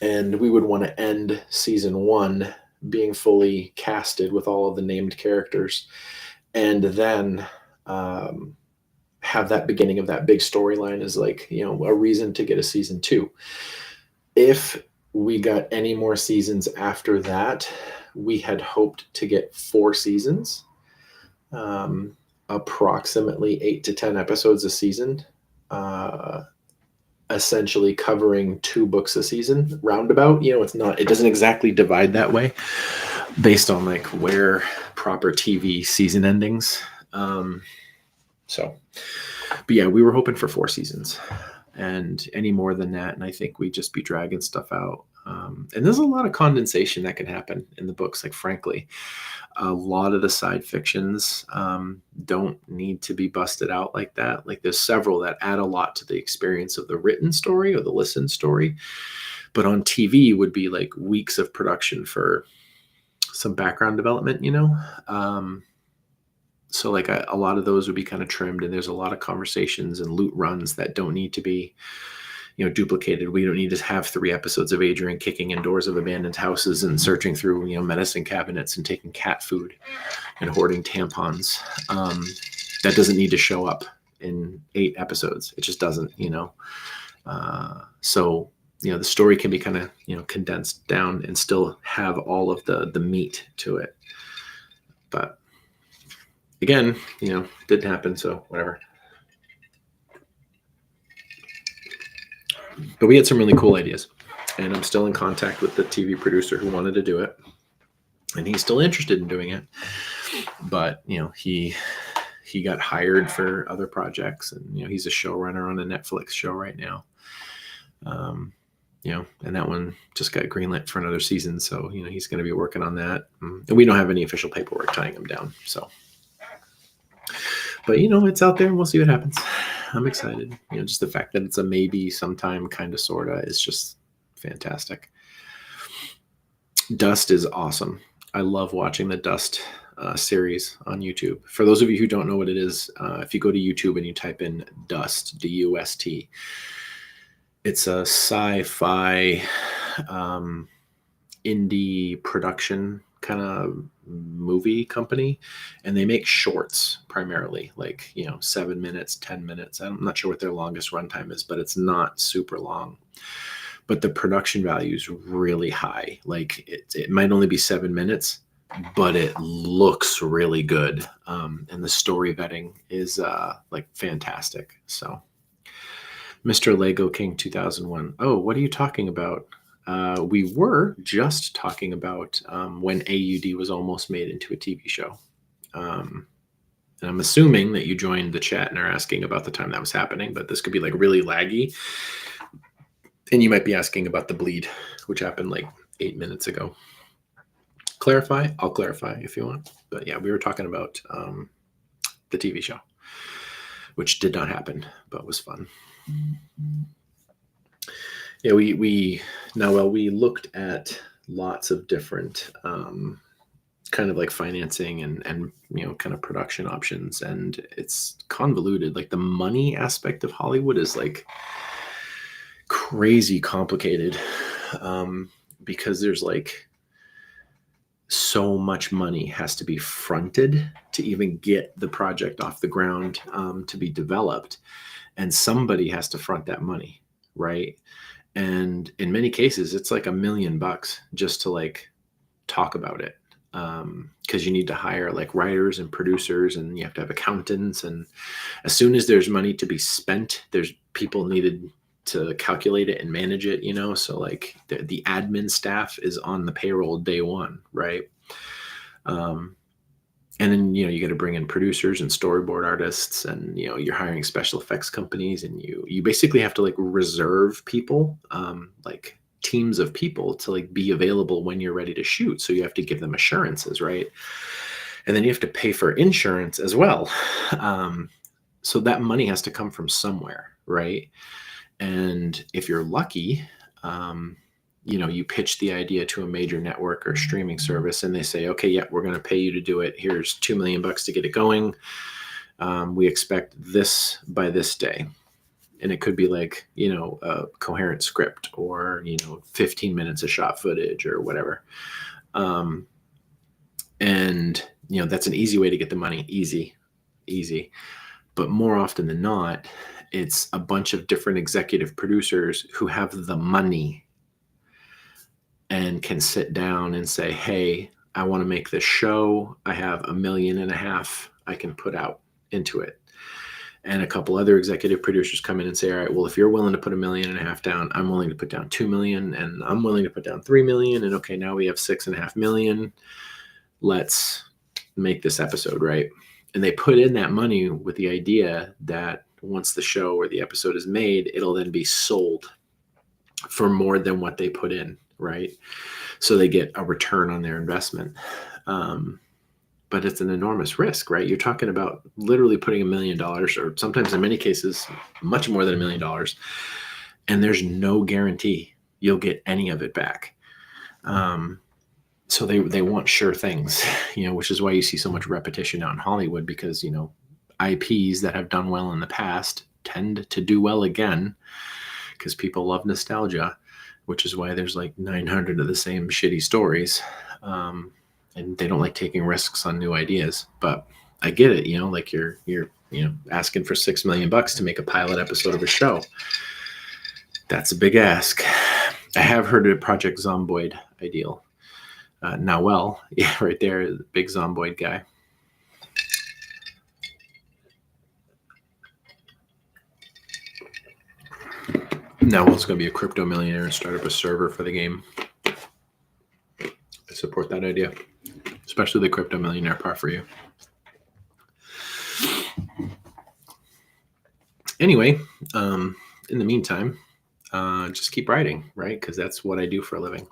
And we would want to end season 1 being fully casted with all of the named characters, and then have that beginning of that big storyline as like, a reason to get a season 2. If we got any more seasons after that, we had hoped to get 4 seasons, approximately 8 to 10 episodes a season, essentially covering 2 books a season roundabout. It doesn't exactly divide that way based on like where proper TV season endings. But yeah, we were hoping for 4 seasons, and any more than that, and I think we'd just be dragging stuff out. And there's a lot of condensation that can happen in the books. Like, frankly, a lot of the side fictions don't need to be busted out like that. Like, there's several that add a lot to the experience of the written story or the listened story, but on TV would be like weeks of production for some background development, so like a lot of those would be kind of trimmed, and there's a lot of conversations and loot runs that don't need to be duplicated. We don't need to have 3 episodes of Adrian kicking in doors of abandoned houses and searching through medicine cabinets and taking cat food and hoarding tampons. That doesn't need to show up in 8 episodes. It just doesn't. So the story can be kind of condensed down and still have all of the meat to it. But again, didn't happen, so whatever. But we had some really cool ideas, and I'm still in contact with the TV producer who wanted to do it, and he's still interested in doing it. But he got hired for other projects, and he's a showrunner on a Netflix show right now. And that one just got greenlit for another season, so he's going to be working on that. And we don't have any official paperwork tying him down, so. But it's out there, and we'll see what happens. I'm excited. Just the fact that it's a maybe sometime kind of sorta is just fantastic. Dust is awesome. I love watching the Dust series on YouTube. For those of you who don't know what it is, if you go to YouTube and you type in Dust, D-U-S-T, it's a sci-fi indie production kind of movie company, and they make shorts primarily, like 7 minutes, 10 minutes. I'm not sure what their longest runtime is, but it's not super long. But the production value is really high. Like, it might only be 7 minutes, but it looks really good, and the story vetting is like fantastic. So Mr. Lego King 2001. Oh, what are you talking about? We were just talking about when AUD was almost made into a TV show. And I'm assuming that you joined the chat and are asking about the time that was happening, but this could be like really laggy. And you might be asking about the bleed, which happened like 8 minutes ago. clarify, I'll clarify if you want. But yeah, we were talking about the TV show, which did not happen, but was fun. Yeah, we looked at lots of different kind of like financing and kind of production options, and it's convoluted. Like the money aspect of Hollywood is like crazy complicated, because there's like so much money has to be fronted to even get the project off the ground, to be developed, and somebody has to front that money, right? And in many cases it's like $1 million just to like talk about it, because you need to hire like writers and producers, and you have to have accountants, and as soon as there's money to be spent, there's people needed to calculate it and manage it, so like the admin staff is on the payroll day one, right? And then you got to bring in producers and storyboard artists, and you're hiring special effects companies, and you basically have to like reserve people, like teams of people to like be available when you're ready to shoot, so you have to give them assurances, right? And then you have to pay for insurance as well. So that money has to come from somewhere, right? And if you're lucky, you pitch the idea to a major network or streaming service, and they say, okay, yeah, we're going to pay you to do it. Here's $2 million to get it going. We expect this by this day. And it could be like, a coherent script, or, 15 minutes of shot footage or whatever. And, that's an easy way to get the money. Easy. But more often than not, it's a bunch of different executive producers who have the money and can sit down and say, hey, I want to make this show. I have $1.5 million I can put out into it. And a couple other executive producers come in and say, all right, well, if you're willing to put $1.5 million down, I'm willing to put down $2 million, and I'm willing to put down $3 million. And okay, now we have $6.5 million. Let's make this episode, right? And they put in that money with the idea that once the show or the episode is made, it'll then be sold for more than what they put in, right? So they get a return on their investment. But it's an enormous risk, right? You're talking about literally putting $1 million, or sometimes in many cases, much more than $1 million. And there's no guarantee you'll get any of it back. So they want sure things, which is why you see so much repetition out in Hollywood, because, IPs that have done well in the past tend to do well again, because people love nostalgia, which is why there's like 900 of the same shitty stories. And they don't like taking risks on new ideas. But I get it, like you're asking for $6 million to make a pilot episode of a show. That's a big ask. I have heard of Project Zomboid Ideal. Nawel, yeah, right there, the big Zomboid guy. Nawel's going to be a crypto millionaire and start up a server for the game. I support that idea, especially the crypto millionaire part for you. Anyway, in the meantime, just keep writing, right? Because that's what I do for a living.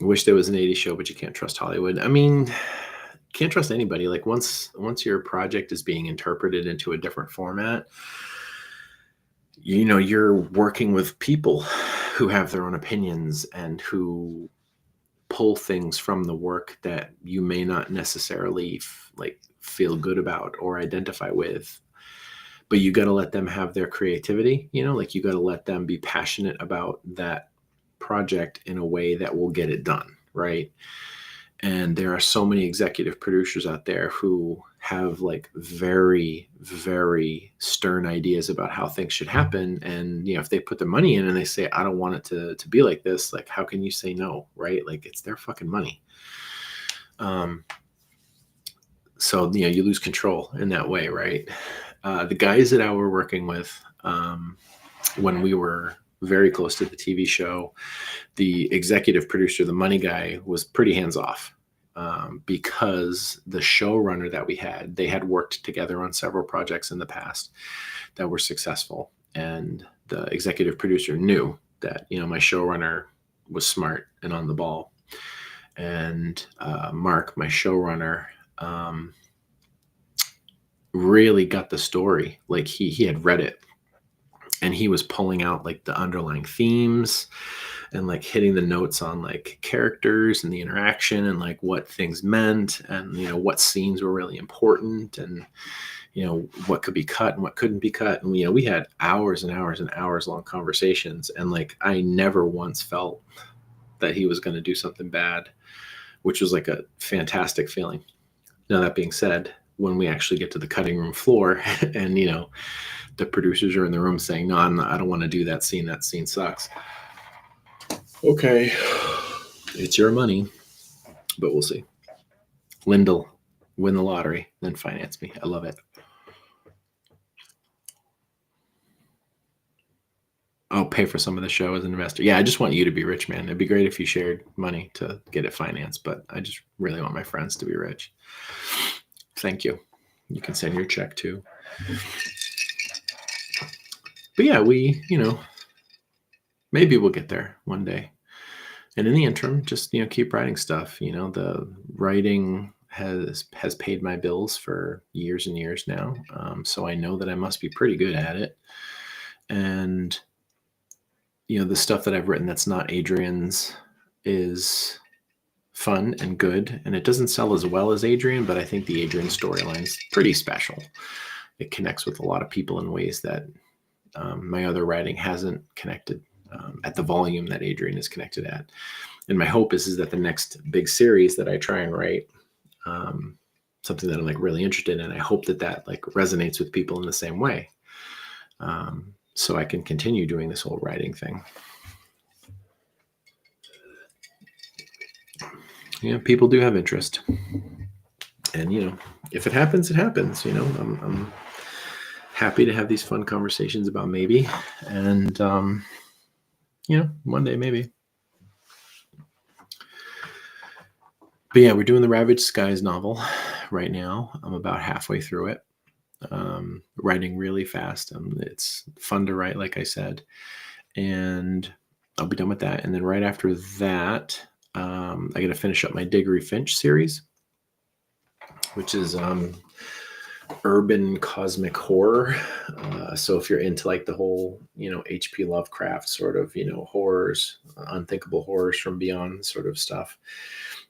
I wish there was an 80s show, but you can't trust Hollywood. I mean, can't trust anybody. Like once your project is being interpreted into a different format, you're working with people who have their own opinions and who pull things from the work that you may not necessarily feel good about or identify with. But you got to let them have their creativity, you got to let them be passionate about that project in a way that will get it done, right? And there are so many executive producers out there who have like very, very stern ideas about how things should happen. And, if they put the money in and they say, I don't want it to be like this, like, how can you say no, right? Like, it's their fucking money. So, you lose control in that way, right? The guys that I were working with, when we were very close to the TV show, the executive producer, the money guy, was pretty hands off, because the showrunner that we had, they had worked together on several projects in the past that were successful. And the executive producer knew that, my showrunner was smart and on the ball. and Mark, my showrunner, really got the story. Like he had read it, and he was pulling out like the underlying themes and like hitting the notes on like characters and the interaction and like what things meant, and what scenes were really important, and what could be cut and what couldn't be cut. And we had hours and hours and hours long conversations, and like I never once felt that he was going to do something bad, which was like a fantastic feeling. Now, that being said, when we actually get to the cutting room floor and the producers are in the room saying, no, I don't want to do that scene sucks. Okay, it's your money, but we'll see. Lyndall, win the lottery, then finance me. I love it. I'll pay for some of the show as an investor. Yeah, I just want you to be rich, man. It'd be great if you shared money to get it financed, but I just really want my friends to be rich. Thank you. You can send your check too. But yeah, maybe we'll get there one day. And in the interim, just keep writing stuff. The writing has paid my bills for years and years now, so I know that I must be pretty good at it. And the stuff that I've written that's not Adrian's is fun and good, and it doesn't sell as well as Adrian, but I think the Adrian storyline's pretty special. It connects with a lot of people in ways that my other writing hasn't connected at the volume that Adrian is connected at. And my hope is that the next big series that I try and write, something that I'm like really interested in, I hope that like resonates with people in the same way. So I can continue doing this whole writing thing. People do have interest, and if it happens, it happens. I'm happy to have these fun conversations about maybe, and one day maybe. But yeah, we're doing the Ravaged Skies novel right now. I'm about halfway through it. Writing really fast. It's fun to write, like I said, and I'll be done with that. And then right after that, I got to finish up my Diggory Finch series, which is urban cosmic horror. So if you're into like the whole, H.P. Lovecraft sort of, horrors, unthinkable horrors from beyond sort of stuff,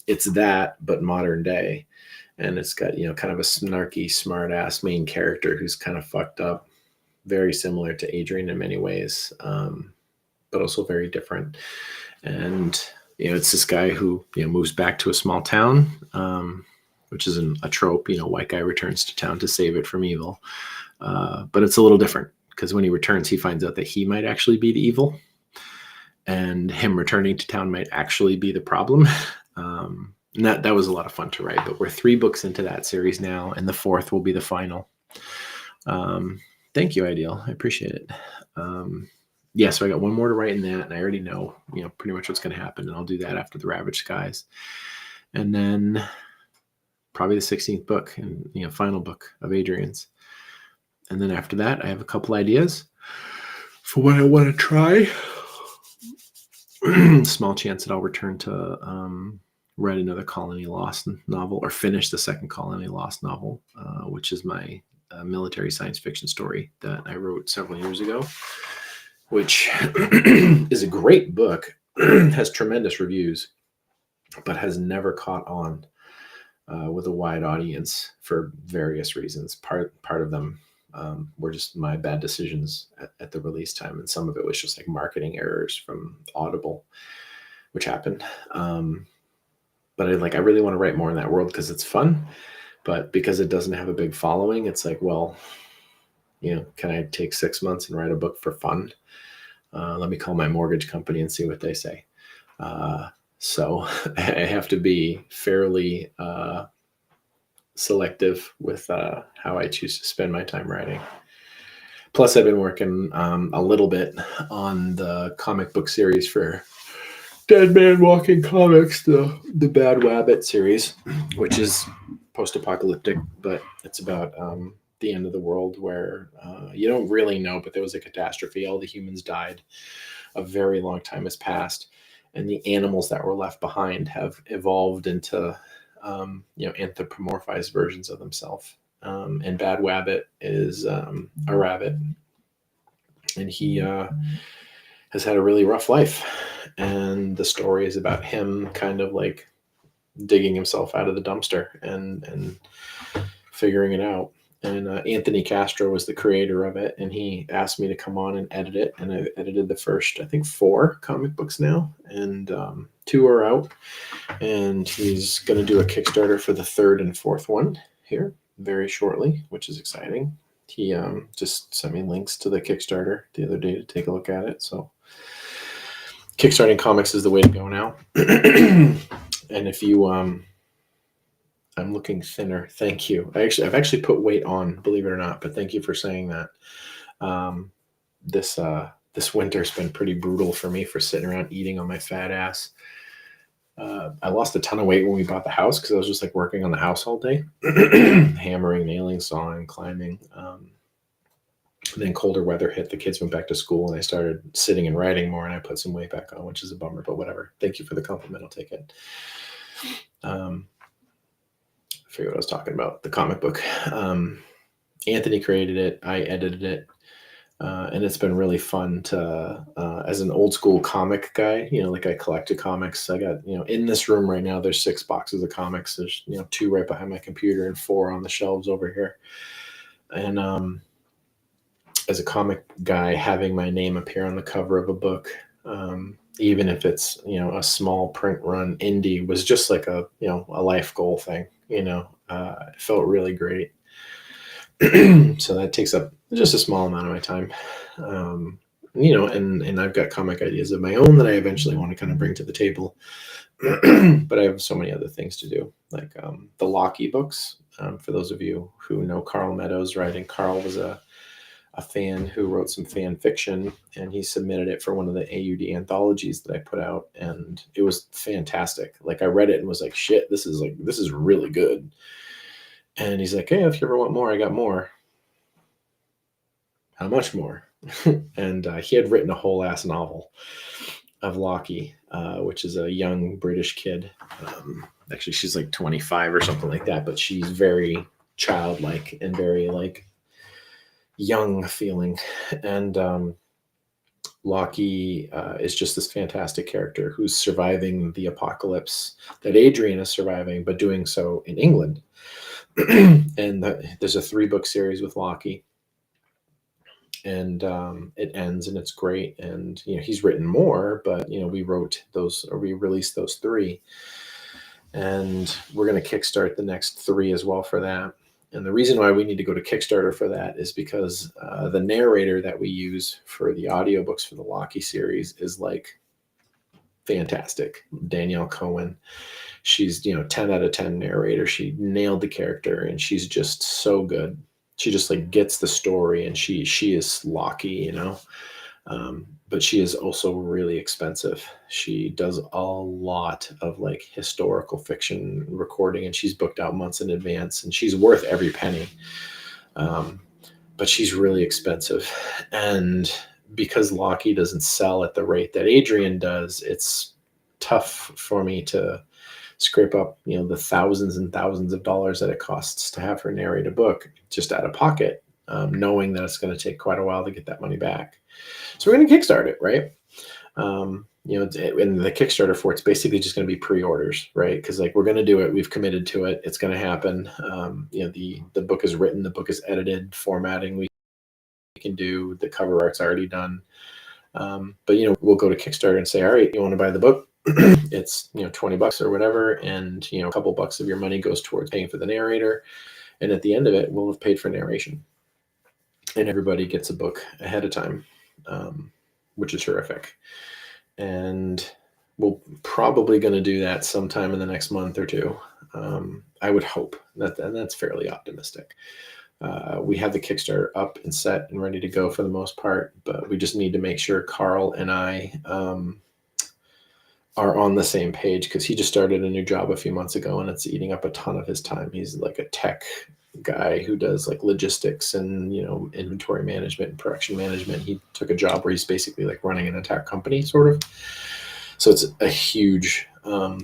it's that, but modern day. And it's got, kind of a snarky, smart ass main character who's kind of fucked up, very similar to Adrian in many ways, but also very different. And, it's this guy who, moves back to a small town, which is a trope, white guy returns to town to save it from evil. But it's a little different because when he returns, he finds out that he might actually be the evil, and him returning to town might actually be the problem. And that was a lot of fun to write, but we're 3 books into that series now, and the 4th will be the final. Thank you, Ideal. I appreciate it. Yeah, so I got one more to write in that, and I already know, pretty much what's going to happen, and I'll do that after the Ravaged Skies. And then probably the 16th book and, final book of Adrian's. And then after that, I have a couple ideas for what I want to try. Small chance that I'll return to write another Colony Lost novel, or finish the second Colony Lost novel, which is my military science fiction story that I wrote several years ago, which is a great book, has tremendous reviews, but has never caught on with a wide audience for various reasons. Part of them were just my bad decisions at the release time, and some of it was just like marketing errors from Audible, which happened. But I really want to write more in that world because it's fun, but because it doesn't have a big following, it's like, well, can I take 6 months and write a book for fun? Let me call my mortgage company and see what they say. So I have to be fairly selective with how I choose to spend my time writing. Plus, I've been working a little bit on the comic book series for Dead Man Walking Comics, the Bad Wabbit series, which is post-apocalyptic, but it's about the end of the world where you don't really know, but there was a catastrophe. All the humans died. A very long time has passed. and the animals that were left behind have evolved into anthropomorphized versions of themselves. And Bad Wabbit is a rabbit, and he has had a really rough life. And the story is about him kind of like digging himself out of the dumpster and figuring it out. And Anthony Castro was the creator of it, and he asked me to come on and edit it. And I edited the first, I think, 4 comic books now, and 2 are out. And he's going to do a Kickstarter for the 3rd and 4th one here very shortly, which is exciting. He just sent me links to the Kickstarter the other day to take a look at it. So Kickstarting comics is the way to go now. And if you I'm looking thinner. Thank you. I've actually put weight on, believe it or not, but thank you for saying that. This winter's been pretty brutal for me for sitting around eating on my fat ass. I lost a ton of weight when we bought the house because I was just like working on the house all day, hammering, nailing, sawing, climbing. Then colder weather hit. The kids went back to school, and I started sitting and writing more, and I put some weight back on, which is a bummer, but whatever. Thank you for the compliment. I'll take it. I forget what I was talking about. The comic book. Anthony created it. I edited it. And it's been really fun to, as an old school comic guy, like I collected comics. I got, in this room right now, there's 6 boxes of comics. There's, 2 right behind my computer and 4 on the shelves over here. And as a comic guy, having my name appear on the cover of a book, even if it's, a small print run indie, was just like a life goal thing, it felt really great. So that takes up just a small amount of my time. And I've got comic ideas of my own that I eventually want to kind of bring to the table. But I have so many other things to do, like the Locky books. For those of you who know Carl Meadows writing, Carl was a fan who wrote some fan fiction, and he submitted it for one of the AUD anthologies that I put out, and it was fantastic. Like, I read it and was like, shit, this is really good. And he's like, hey, if you ever want more, I got more. How much more? And he had written a whole ass novel of Locky, which is a young British kid. Actually, she's like 25 or something like that, but she's very childlike and very like young feeling. And Locky is just this fantastic character who's surviving the apocalypse that Adrian is surviving, but doing so in England. And there's a 3-book series with Locky, and it ends, and it's great. And he's written more, but we released those 3, and we're going to kickstart the next 3 as well for that. And the reason why we need to go to Kickstarter for that is because the narrator that we use for the audiobooks for the Locky series is like fantastic. Danielle Cohen. She's 10 out of 10 narrator. She nailed the character, and she's just so good. She just like gets the story, and she is Locky, but she is also really expensive. She does a lot of like historical fiction recording, and she's booked out months in advance, and she's worth every penny. But she's really expensive, and because Locky doesn't sell at the rate that Adrian does, it's tough for me to scrape up, the thousands and thousands of dollars that it costs to have her narrate a book just out of pocket, knowing that it's going to take quite a while to get that money back. So we're going to kickstart it, right? And the Kickstarter for it's basically just going to be pre-orders, right? Because like we're going to do it, we've committed to it, it's going to happen. The book is written, the book is edited, formatting we can do, the cover art's already done. But we'll go to Kickstarter and say, all right, you want to buy the book? It's $20 or whatever, and a couple bucks of your money goes towards paying for the narrator, and at the end of it we'll have paid for narration, and everybody gets a book ahead of time, which is terrific. And we're probably going to do that sometime in the next month or 2. I would hope that, and that's fairly optimistic. We have the Kickstarter up and set and ready to go for the most part, but we just need to make sure Carl and I are on the same page, because he just started a new job a few months ago, and it's eating up a ton of his time. He's like a tech guy who does like logistics and inventory management and production management. He took a job where he's basically like running an entire company, sort of. So it's a huge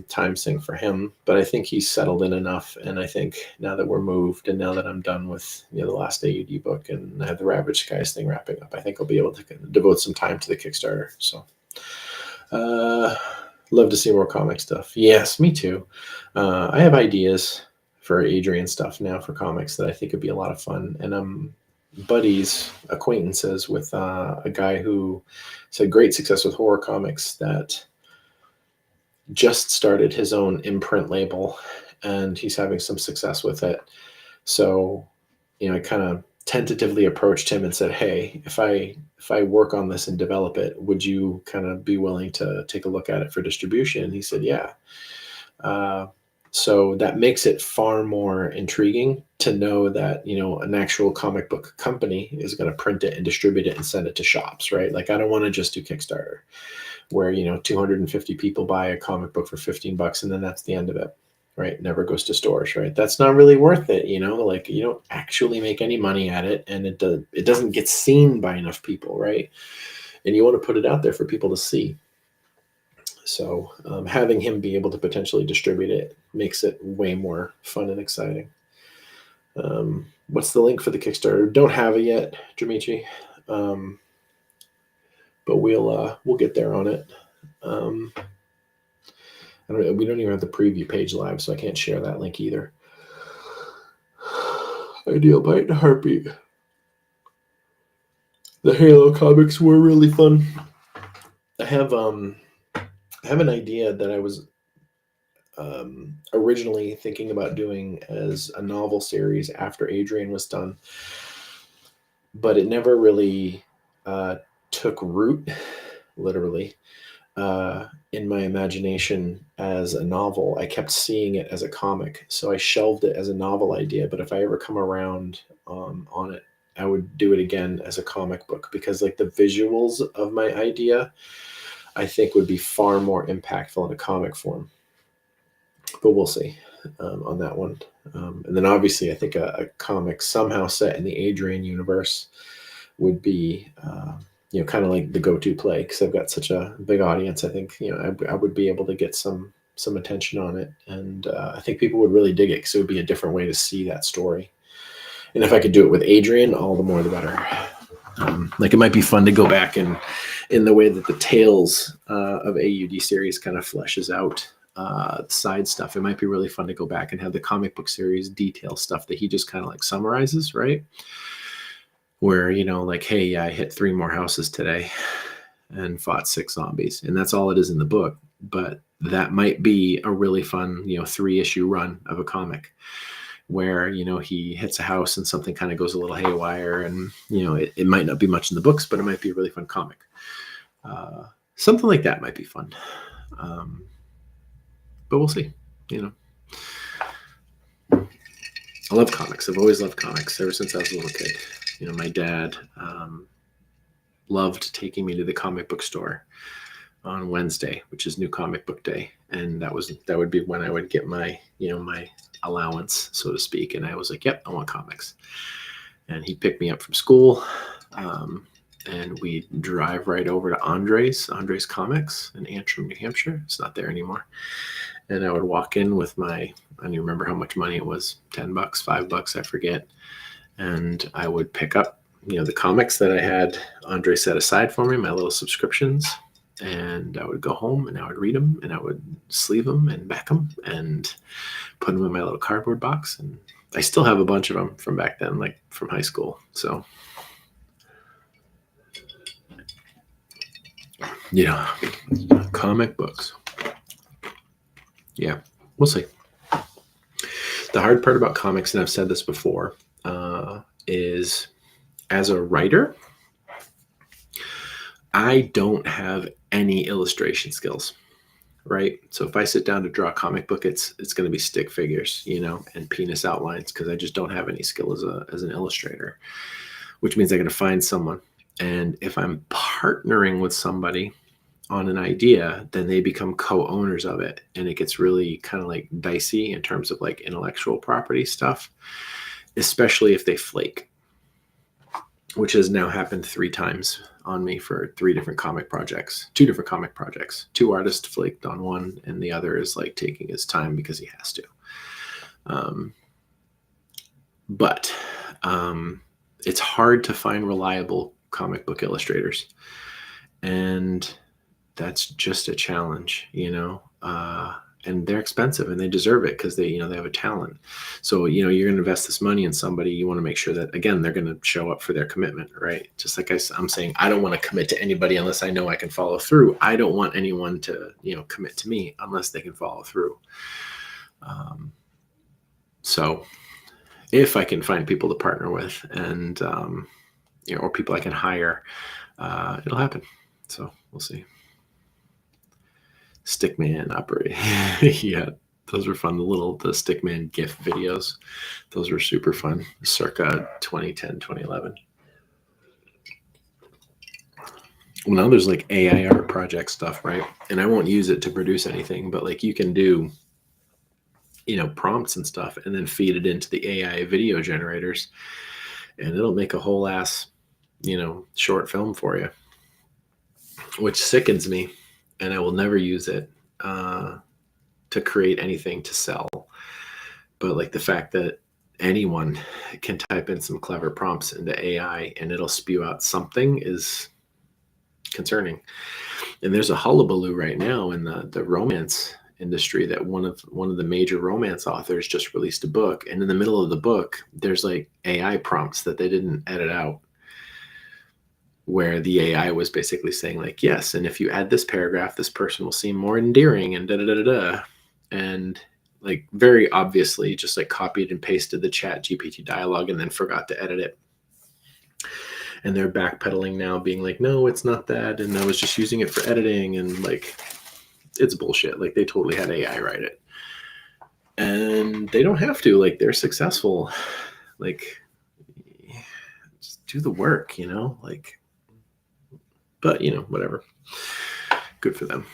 time sink for him. But I think he's settled in enough. And I think now that we're moved and now that I'm done with the last AUD book and I have the Ravaged Skies thing wrapping up, I think I'll be able to devote some time to the Kickstarter. So love to see more comic stuff. Yes, me too. I have ideas for Adrian stuff now for comics that I think would be a lot of fun. And I'm buddies, acquaintances with a guy who has had great success with horror comics that just started his own imprint label, and he's having some success with it. So, I kind of tentatively approached him and said, "Hey, if I work on this and develop it, would you kind of be willing to take a look at it for distribution?" And he said, "Yeah." So that makes it far more intriguing to know that, an actual comic book company is going to print it and distribute it and send it to shops, right? Like, I don't want to just do Kickstarter where, 250 people buy a comic book for $15 and then that's the end of it, right? Never goes to stores, right? That's not really worth it. Like, you don't actually make any money at it, and it doesn't get seen by enough people, right? And you want to put it out there for people to see. So having him be able to potentially distribute it makes it way more fun and exciting. What's the link for the Kickstarter? Don't have it yet, Dimitri, but we'll get there on it. We don't even have the preview page live, so I can't share that link either. Ideal Bite and Heartbeat. The Halo comics were really fun. I have an idea that I was originally thinking about doing as a novel series after Adrian was done, but it never really took root, literally, in my imagination as a novel. I kept seeing it as a comic, so I shelved it as a novel idea. But if I ever come around on it, I would do it again as a comic book, because like the visuals of my idea, I think would be far more impactful in a comic form. But we'll see on that one. And then obviously I think a comic somehow set in the Adrian universe would be, kind of like the go-to play, because I've got such a big audience. I think, I would be able to get some attention on it. And I think people would really dig it, because it would be a different way to see that story. And if I could do it with Adrian, all the more the better. Like, it might be fun to go back and in the way that the Tales of AUD series kind of fleshes out side stuff. It might be really fun to go back and have the comic book series detail stuff that he just kind of like summarizes, right? Where, like, hey, yeah, I hit 3 more houses today and fought 6 zombies. And that's all it is in the book. But that might be a really fun, 3-issue run of a comic where, he hits a house and something kind of goes a little haywire. And, it might not be much in the books, but it might be a really fun comic. Something like that might be fun. But we'll see, I love comics. I've always loved comics ever since I was a little kid. My dad loved taking me to the comic book store on Wednesday, which is New Comic Book Day. And that would be when I would get my, my allowance, so to speak. And I was like, yep, I want comics. And he'd pick me up from school. And we'd drive right over to Andre's Comics in Antrim, New Hampshire. It's not there anymore. And I would walk in with I don't even remember how much money it was, $10, $5, I forget. And I would pick up, the comics that I had Andre set aside for me, my little subscriptions. And I would go home and I would read them and I would sleeve them and back them and put them in my little cardboard box. And I still have a bunch of them from back then, like from high school. So, comic books. Yeah, we'll see. The hard part about comics, and I've said this before, is as a writer, I don't have any illustration skills, right? So if I sit down to draw a comic book, it's going to be stick figures, and penis outlines, because I just don't have any skill as an illustrator, which means I got to find someone. And if I'm partnering with somebody on an idea, then they become co-owners of it. And it gets really kind of like dicey in terms of like intellectual property stuff, especially if they flake. which has now happened 3 times on me for 3 different comic projects, 2 different comic projects. 2 artists flaked on one, and the other is like taking his time because he has to. But it's hard to find reliable comic book illustrators, and that's just a challenge, and they're expensive and they deserve it because they have a talent. So, you're going to invest this money in somebody. You want to make sure that, again, they're going to show up for their commitment, right? Just like I'm saying, I don't want to commit to anybody unless I know I can follow through. I don't want anyone to, commit to me unless they can follow through. So if I can find people to partner with and, or people I can hire, it'll happen. So we'll see. Stickman operate. Yeah, those were fun. The Stickman GIF videos. Those were super fun. Circa 2010, 2011. Well, now there's like AI art project stuff, right? And I won't use it to produce anything, but like you can do, prompts and stuff and then feed it into the AI video generators and it'll make a whole ass, short film for you, which sickens me. And I will never use it to create anything to sell. But like the fact that anyone can type in some clever prompts into AI and it'll spew out something is concerning. And there's a hullabaloo right now in the romance industry that one of the major romance authors just released a book, and in the middle of the book there's like AI prompts that they didn't edit out, where the AI was basically saying like, yes, and if you add this paragraph, this person will seem more endearing and da-da-da-da-da. And like very obviously just like copied and pasted the ChatGPT dialogue and then forgot to edit it. And they're backpedaling now being like, no, it's not that. And I was just using it for editing. And like, it's bullshit. Like they totally had AI write it. And they don't have to, like they're successful. Like just do the work, like, but whatever. Good for them.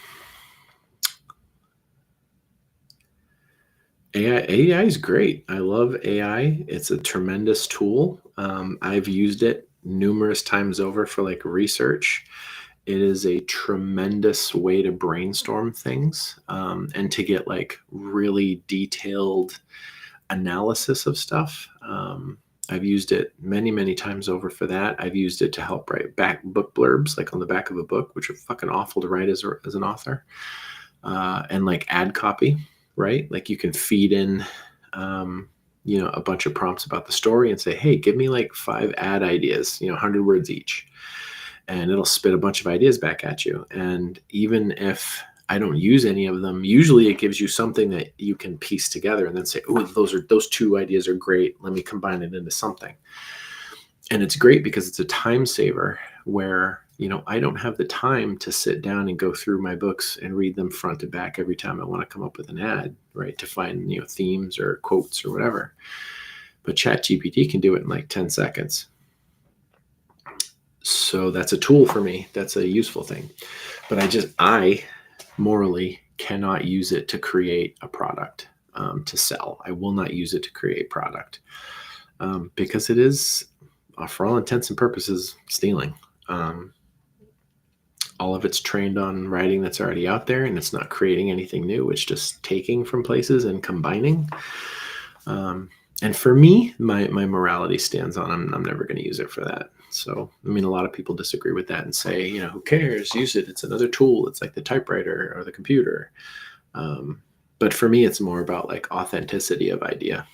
AI is great. I love AI. It's a tremendous tool. I've used it numerous times over for like research. It is a tremendous way to brainstorm things and to get like really detailed analysis of stuff. I've used it many, many times over for that. I've used it to help write back book blurbs, like on the back of a book, which are fucking awful to write as an author, and like ad copy, right? Like you can feed in, a bunch of prompts about the story and say, hey, give me like 5 ad ideas, 100 words each. And it'll spit a bunch of ideas back at you. And even if I don't use any of them, usually it gives you something that you can piece together and then say, oh, those 2 ideas are great. Let me combine it into something. And it's great because it's a time saver where, I don't have the time to sit down and go through my books and read them front to back every time I want to come up with an ad, right? To find, themes or quotes or whatever. But ChatGPT can do it in like 10 seconds. So that's a tool for me. That's a useful thing. But I morally cannot use it to create a product to sell. I will not use it to create product because it is, for all intents and purposes, stealing. All of it's trained on writing that's already out there, and it's not creating anything new. It's just taking from places and combining. And for me, my morality stands on I'm never going to use it for that. So, I mean, a lot of people disagree with that and say, who cares? Use it. It's another tool. It's like the typewriter or the computer. But for me, it's more about like authenticity of idea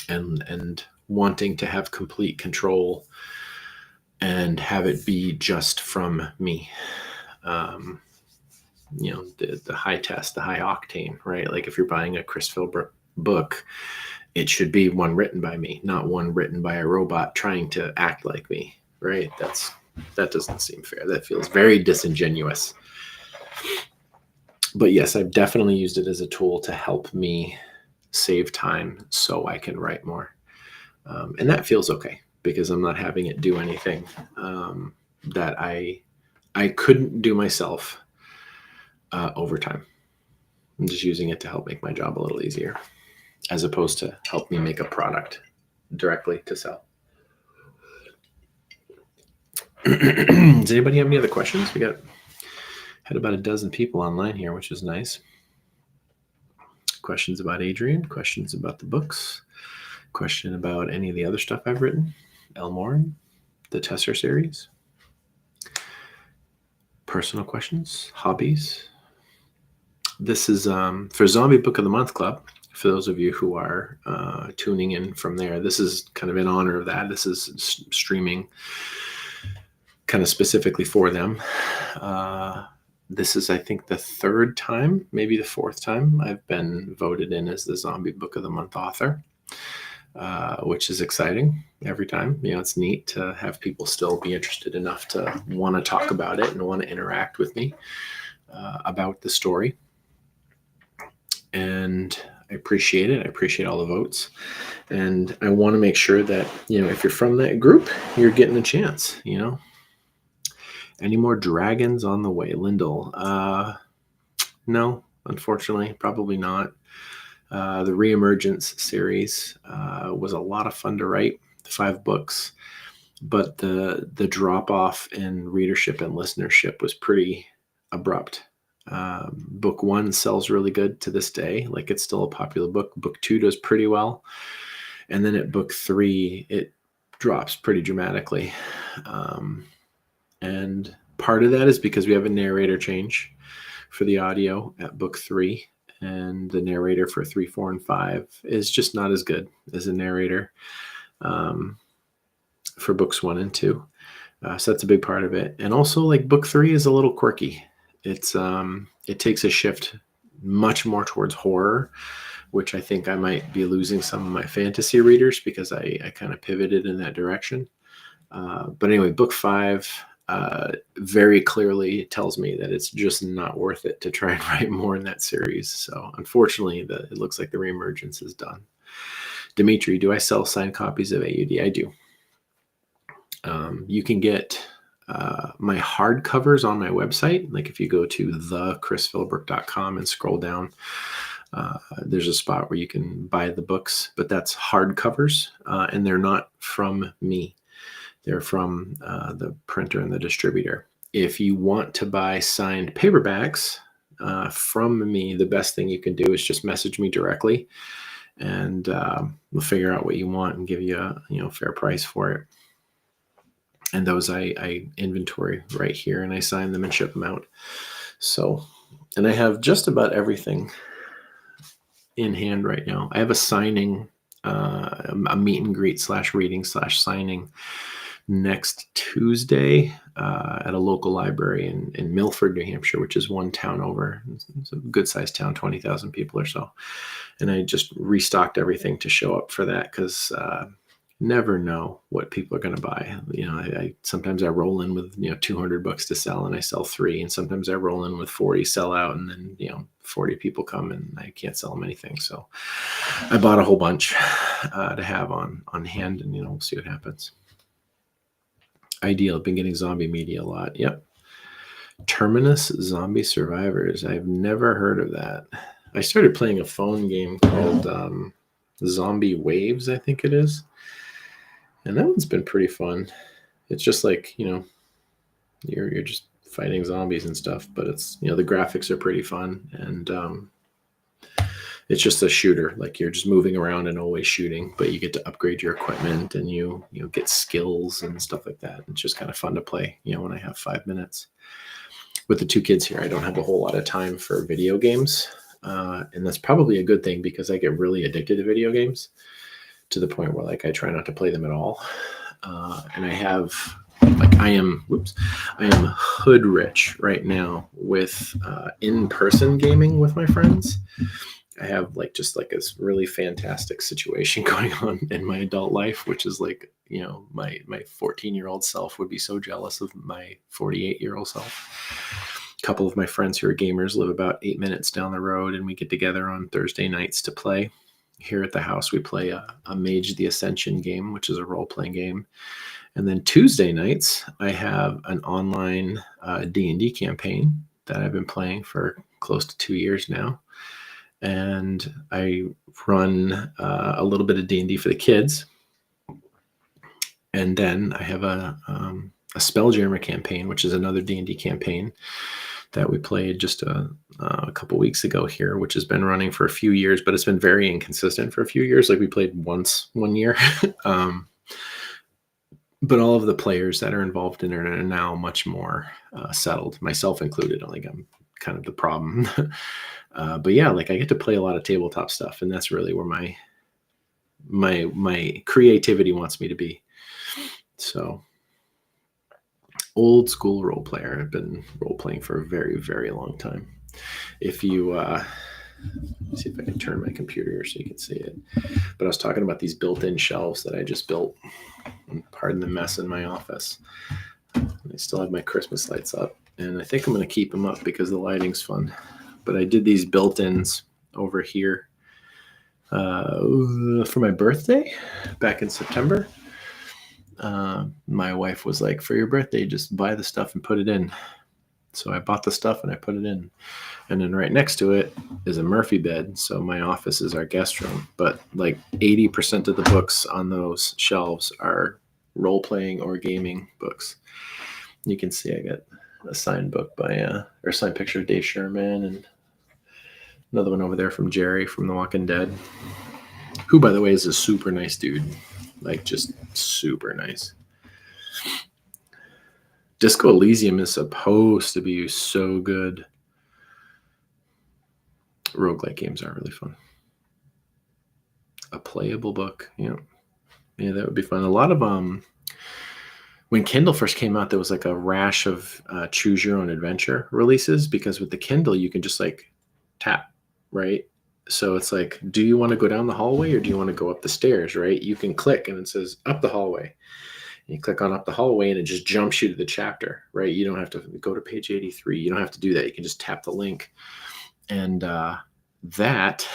and wanting to have complete control and have it be just from me. The high test, the high octane, right? Like if you're buying a Chris Philbrook book, it should be one written by me, not one written by a robot trying to act like me, right? That doesn't seem fair. That feels very disingenuous. But yes, I've definitely used it as a tool to help me save time so I can write more. And that feels okay because I'm not having it do anything that I couldn't do myself over time. I'm just using it to help make my job a little easier, as opposed to help me make a product directly to sell. Does anybody have any other questions? Had about a dozen people online here, which is nice. Questions about Adrian, questions about the books, question about any of the other stuff I've written, Elmoran, the Tesser series, personal questions, hobbies. This is for Zombie Book of the Month Club. For those of you who are tuning in from there, this is kind of in honor of that. This is streaming kind of specifically for them. This is, I think, the third time, maybe the fourth time I've been voted in as the Zombie Book of the Month author, which is exciting every time. It's neat to have people still be interested enough to want to talk about it and want to interact with me about the story. And I appreciate it. I appreciate all the votes. And I want to make sure that, if you're from that group, you're getting a chance, Any more dragons on the way, Lyndall? No, unfortunately, probably not. The Reemergence series was a lot of fun to write, 5 books, but the drop off in readership and listenership was pretty abrupt. Book 1 sells really good to this day. Like, it's still a popular book. Book 2 does pretty well. And then at book 3, it drops pretty dramatically. And part of that is because we have a narrator change for the audio at book 3. And the narrator for 3, 4, and 5 is just not as good as a narrator for books 1 and 2. So that's a big part of it. And also, like, book 3 is a little quirky. It takes a shift much more towards horror, which I think I might be losing some of my fantasy readers because I kind of pivoted in that direction. But anyway, book 5 very clearly tells me that it's just not worth it to try and write more in that series. So unfortunately, it looks like the Reemergence is done. Dimitri, do I sell signed copies of AUD? I do. You can get my hardcovers on my website. Like, if you go to thechrisphilbrook.com and scroll down, there's a spot where you can buy the books, but that's hardcovers, and they're not from me. They're from the printer and the distributor. If you want to buy signed paperbacks from me, the best thing you can do is just message me directly, and we'll figure out what you want and give you a fair price for it. And those I inventory right here, and I sign them and ship them out. So, and I have just about everything in hand right now. I have a signing, a meet and greet / reading / signing next Tuesday at a local library in Milford, New Hampshire, which is one town over. It's a good sized town, 20,000 people or so. And I just restocked everything to show up for that because never know what people are going to buy. Sometimes I roll in with 200 books to sell and I sell 3, and sometimes I roll in with 40, sell out, and then 40 people come and I can't sell them anything. So I bought a whole bunch to have on hand, and we'll see what happens. Ideal. Been getting zombie media a lot. Yep. Terminus Zombie Survivors. I've never heard of that. I started playing a phone game called Zombie Waves, I think it is. And that one's been pretty fun. It's just like, you're just fighting zombies and stuff, but it's, the graphics are pretty fun. And it's just a shooter. Like, you're just moving around and always shooting, but you get to upgrade your equipment and you get skills and stuff like that. It's just kind of fun to play, when I have 5 minutes. With the 2 kids here, I don't have a whole lot of time for video games. And that's probably a good thing because I get really addicted to video games to the point where, like, I try not to play them at all. And I have, like, I am hood rich right now with in-person gaming with my friends. I have just this really fantastic situation going on in my adult life, which is like, my 14-year-old self would be so jealous of my 48-year-old self. A couple of my friends who are gamers live about 8 minutes down the road, and we get together on Thursday nights to play. Here at the house, we play a Mage the Ascension game, which is a role-playing game. And then Tuesday nights, I have an online D&D campaign that I've been playing for close to 2 years now. And I run a little bit of D&D for the kids. And then I have a a Spelljammer campaign, which is another D&D campaign that we played just a couple weeks ago here, which has been running for a few years, but it's been very inconsistent for a few years. Like we played once one year. But all of the players that are involved in it are now much more settled, myself included. I think I'm kind of the problem. But yeah, like I get to play a lot of tabletop stuff, and that's really where my creativity wants me to be. So old school role player. I've been role playing for a very, very long time. If you see if I can turn my computer here so you can see it. But I was talking about these built-in shelves that I just built. Pardon the mess in my office. I still have my Christmas lights up, and I think I'm going to keep them up because the lighting's fun. But I did these built-ins over here for my birthday back in September. My wife was like, for your birthday, just buy the stuff and put it in. So I bought the stuff and I put it in. And then right next to it is a Murphy bed. So my office is our guest room. But like 80% of the books on those shelves are role-playing or gaming books. You can see I got a signed book by, or signed picture of Dave Sherman, and another one over there from Jerry from The Walking Dead, who, by the way, is a super nice dude. Like, just super nice. Disco Elysium is supposed to be so good. Roguelike games are really fun. A playable book, yeah, that would be fun. A lot of when Kindle first came out, there was like a rash of choose your own adventure releases, because with the Kindle you can just like tap, right? So it's like, do you want to go down the hallway or do you want to go up the stairs, right? You can click and it says up the hallway. And you click on up the hallway and it just jumps you to the chapter, right? You don't have to go to page 83. You don't have to do that. You can just tap the link. And that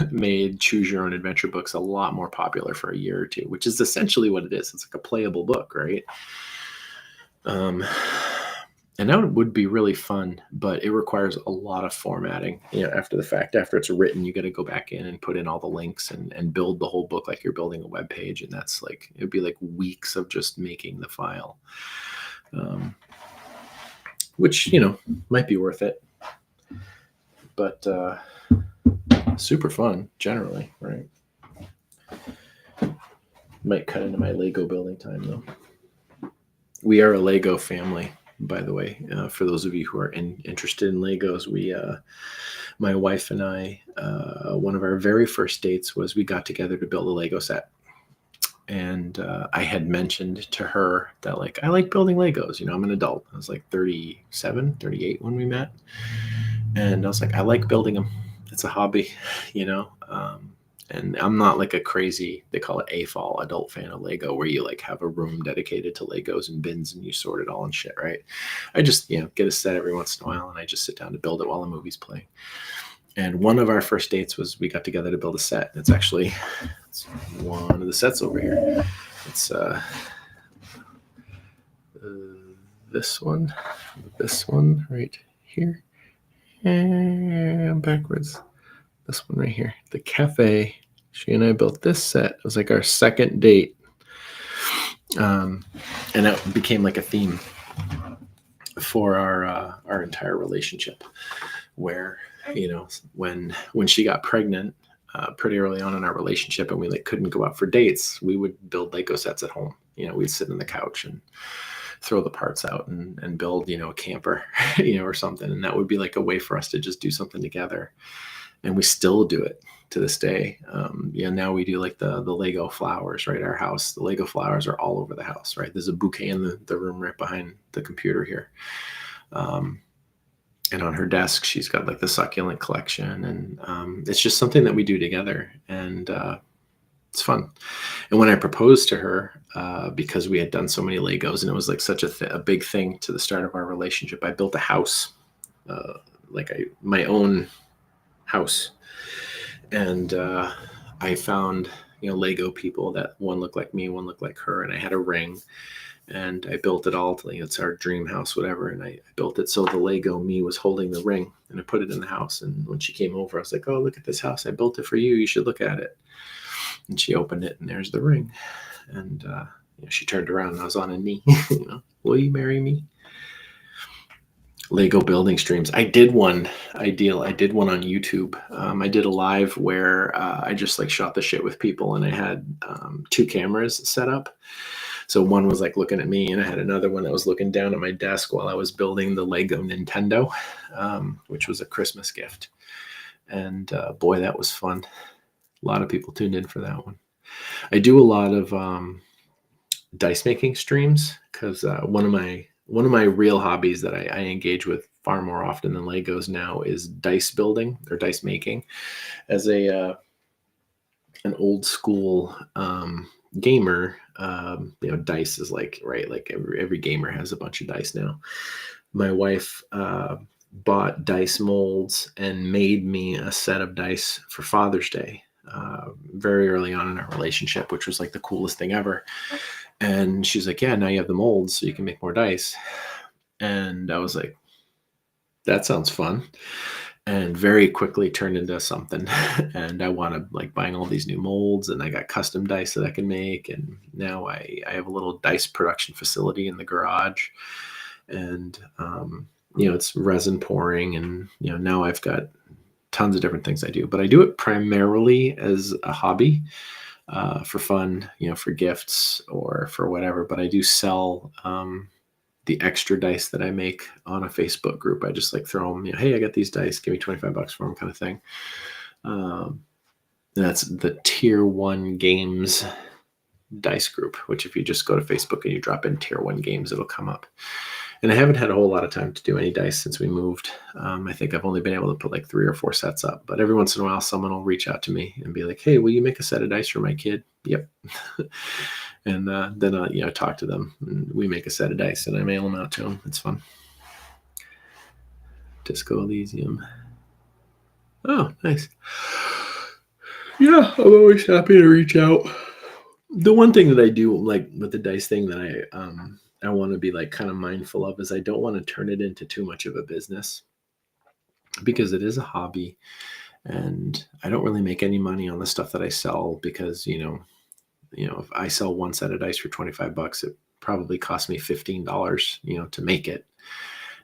made choose your own adventure books a lot more popular for a year or two, which is essentially what it is. It's like a playable book, right? And that would be really fun, but it requires a lot of formatting. After the fact, after it's written, you got to go back in and put in all the links and build the whole book like you're building a web page. And that's like, it'd be like weeks of just making the file, which, might be worth it, but super fun generally, right? Might cut into my Lego building time though. We are a Lego family, by the way. For those of you who are interested in Legos, my wife and I, one of our very first dates was we got together to build a Lego set. And I had mentioned to her that, like, I like building Legos. I'm an adult. I was like 37, 38 when we met. And I was like, I like building them. It's a hobby, and I'm not like a crazy, they call it AFOL, adult fan of Lego, where you like have a room dedicated to Legos and bins and you sort it all and shit, right? I just, get a set every once in a while and I just sit down to build it while the movie's playing. And one of our first dates was we got together to build a set. It's one of the sets over here. It's this one right here. And backwards. This one right here, the cafe. She and I built this set. It was like our second date. And that became like a theme for our entire relationship, where, when she got pregnant pretty early on in our relationship and we like couldn't go out for dates, we would build Lego sets at home. We'd sit on the couch and throw the parts out and build, a camper, or something. And that would be like a way for us to just do something together. And we still do it to this day. Now we do like the Lego flowers, right? Our house, the Lego flowers are all over the house, right? There's a bouquet in the room right behind the computer here. And on her desk, she's got like the succulent collection. And it's just something that we do together. And it's fun. And when I proposed to her, because we had done so many Legos and it was like such a big thing to the start of our relationship, I built a house, my own house. And I found, Lego people that one looked like me, one looked like her. And I had a ring and I built it all to, it's our dream house, whatever. And I built it so the Lego me was holding the ring, and I put it in the house. And when she came over, I was like, oh, look at this house. I built it for you. You should look at it. And she opened it and there's the ring. And she turned around and I was on a knee. Will you marry me? Lego building streams. I did one. I did one on YouTube. I did a live where I just like shot the shit with people, and I had 2 cameras set up. So one was like looking at me, and I had another one that was looking down at my desk while I was building the Lego Nintendo, which was a Christmas gift. And boy, that was fun. A lot of people tuned in for that one. I do a lot of dice making streams because one of my real hobbies that I engage with far more often than Legos now is dice building or dice making. As an old school gamer, dice is like every gamer has a bunch of dice now. My wife bought dice molds and made me a set of dice for Father's Day very early on in our relationship, which was like the coolest thing ever. And she's like, yeah, now you have the molds so you can make more dice. And I was like, that sounds fun. And very quickly turned into something. And I wound up like buying all these new molds, and I got custom dice that I can make. And now I have a little dice production facility in the garage. And, it's resin pouring, and, now I've got tons of different things I do, but I do it primarily as a hobby. For fun, for gifts or for whatever. But I do sell the extra dice that I make on a Facebook group. I just like throw them, hey, I got these dice, give me $25 for them, kind of thing. That's the Tier 1 Games dice group, which if you just go to Facebook and you drop in Tier 1 Games, it'll come up. And I haven't had a whole lot of time to do any dice since we moved. I think I've only been able to put like 3 or 4 sets up. But every once in a while, someone will reach out to me and be like, hey, will you make a set of dice for my kid? Yep. And then I'll talk to them. And we make a set of dice, and I mail them out to them. It's fun. Disco Elysium. Oh, nice. Yeah, I'm always happy to reach out. The one thing that I do like with the dice thing that I want to be like kind of mindful of is I don't want to turn it into too much of a business, because it is a hobby, and I don't really make any money on the stuff that I sell, because if I sell one set of dice for $25, it probably cost me $15 to make it,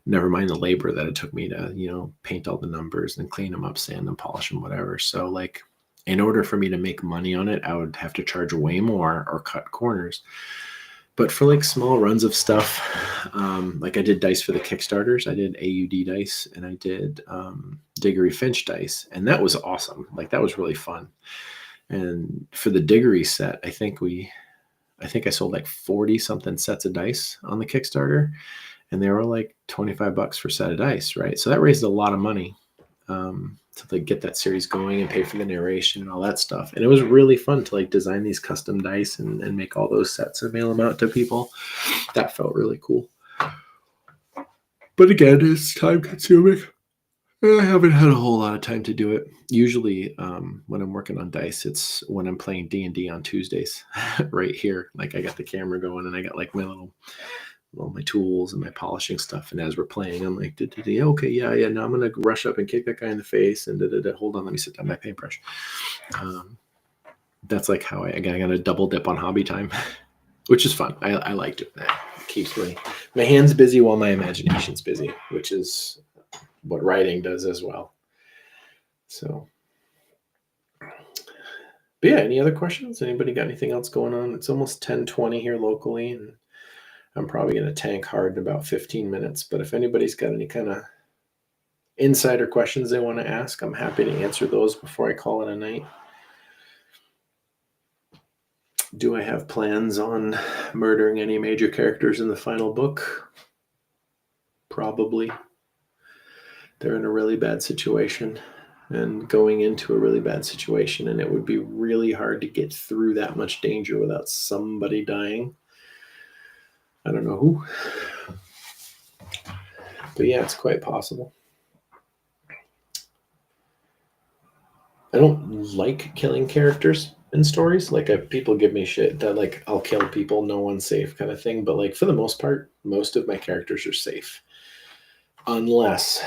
never mind the labor that it took me to paint all the numbers and clean them up, sand them, polish them, whatever. So like, in order for me to make money on it, I would have to charge way more or cut corners. But for like small runs of stuff, like I did dice for the Kickstarters, I did AUD dice, and I did Diggory Finch dice, and that was awesome. Like that was really fun. And for the Diggory set, I think I sold like 40 something sets of dice on the Kickstarter, and they were like $25 for a set of dice, right? So that raised a lot of money to like get that series going and pay for the narration and all that stuff. And it was really fun to like design these custom dice and make all those sets and mail them out to people. That felt really cool. But again, it's time consuming. I haven't had a whole lot of time to do it. Usually when I'm working on dice, it's when I'm playing D&D on Tuesdays right here. Like I got the camera going, and I got like my tools and my polishing stuff. And as we're playing, I'm like, okay, yeah. Now I'm going to rush up and kick that guy in the face. And hold on, let me sit down my paintbrush. That's like how I got a double dip on hobby time, which is fun. I like doing that. It keeps my hands busy while my imagination's busy, which is what writing does as well. So, but yeah, any other questions? Anybody got anything else going on? It's almost 10:20 here locally, and I'm probably going to tank hard in about 15 minutes. But if anybody's got any kind of insider questions they want to ask, I'm happy to answer those before I call it a night. Do I have plans on murdering any major characters in the final book? Probably. They're in a really bad situation and going into a really bad situation, and it would be really hard to get through that much danger without somebody dying. I don't know who. But yeah, it's quite possible. I don't like killing characters in stories. Like people give me shit that like I'll kill people, no one's safe kind of thing. But like for the most part, most of my characters are safe. Unless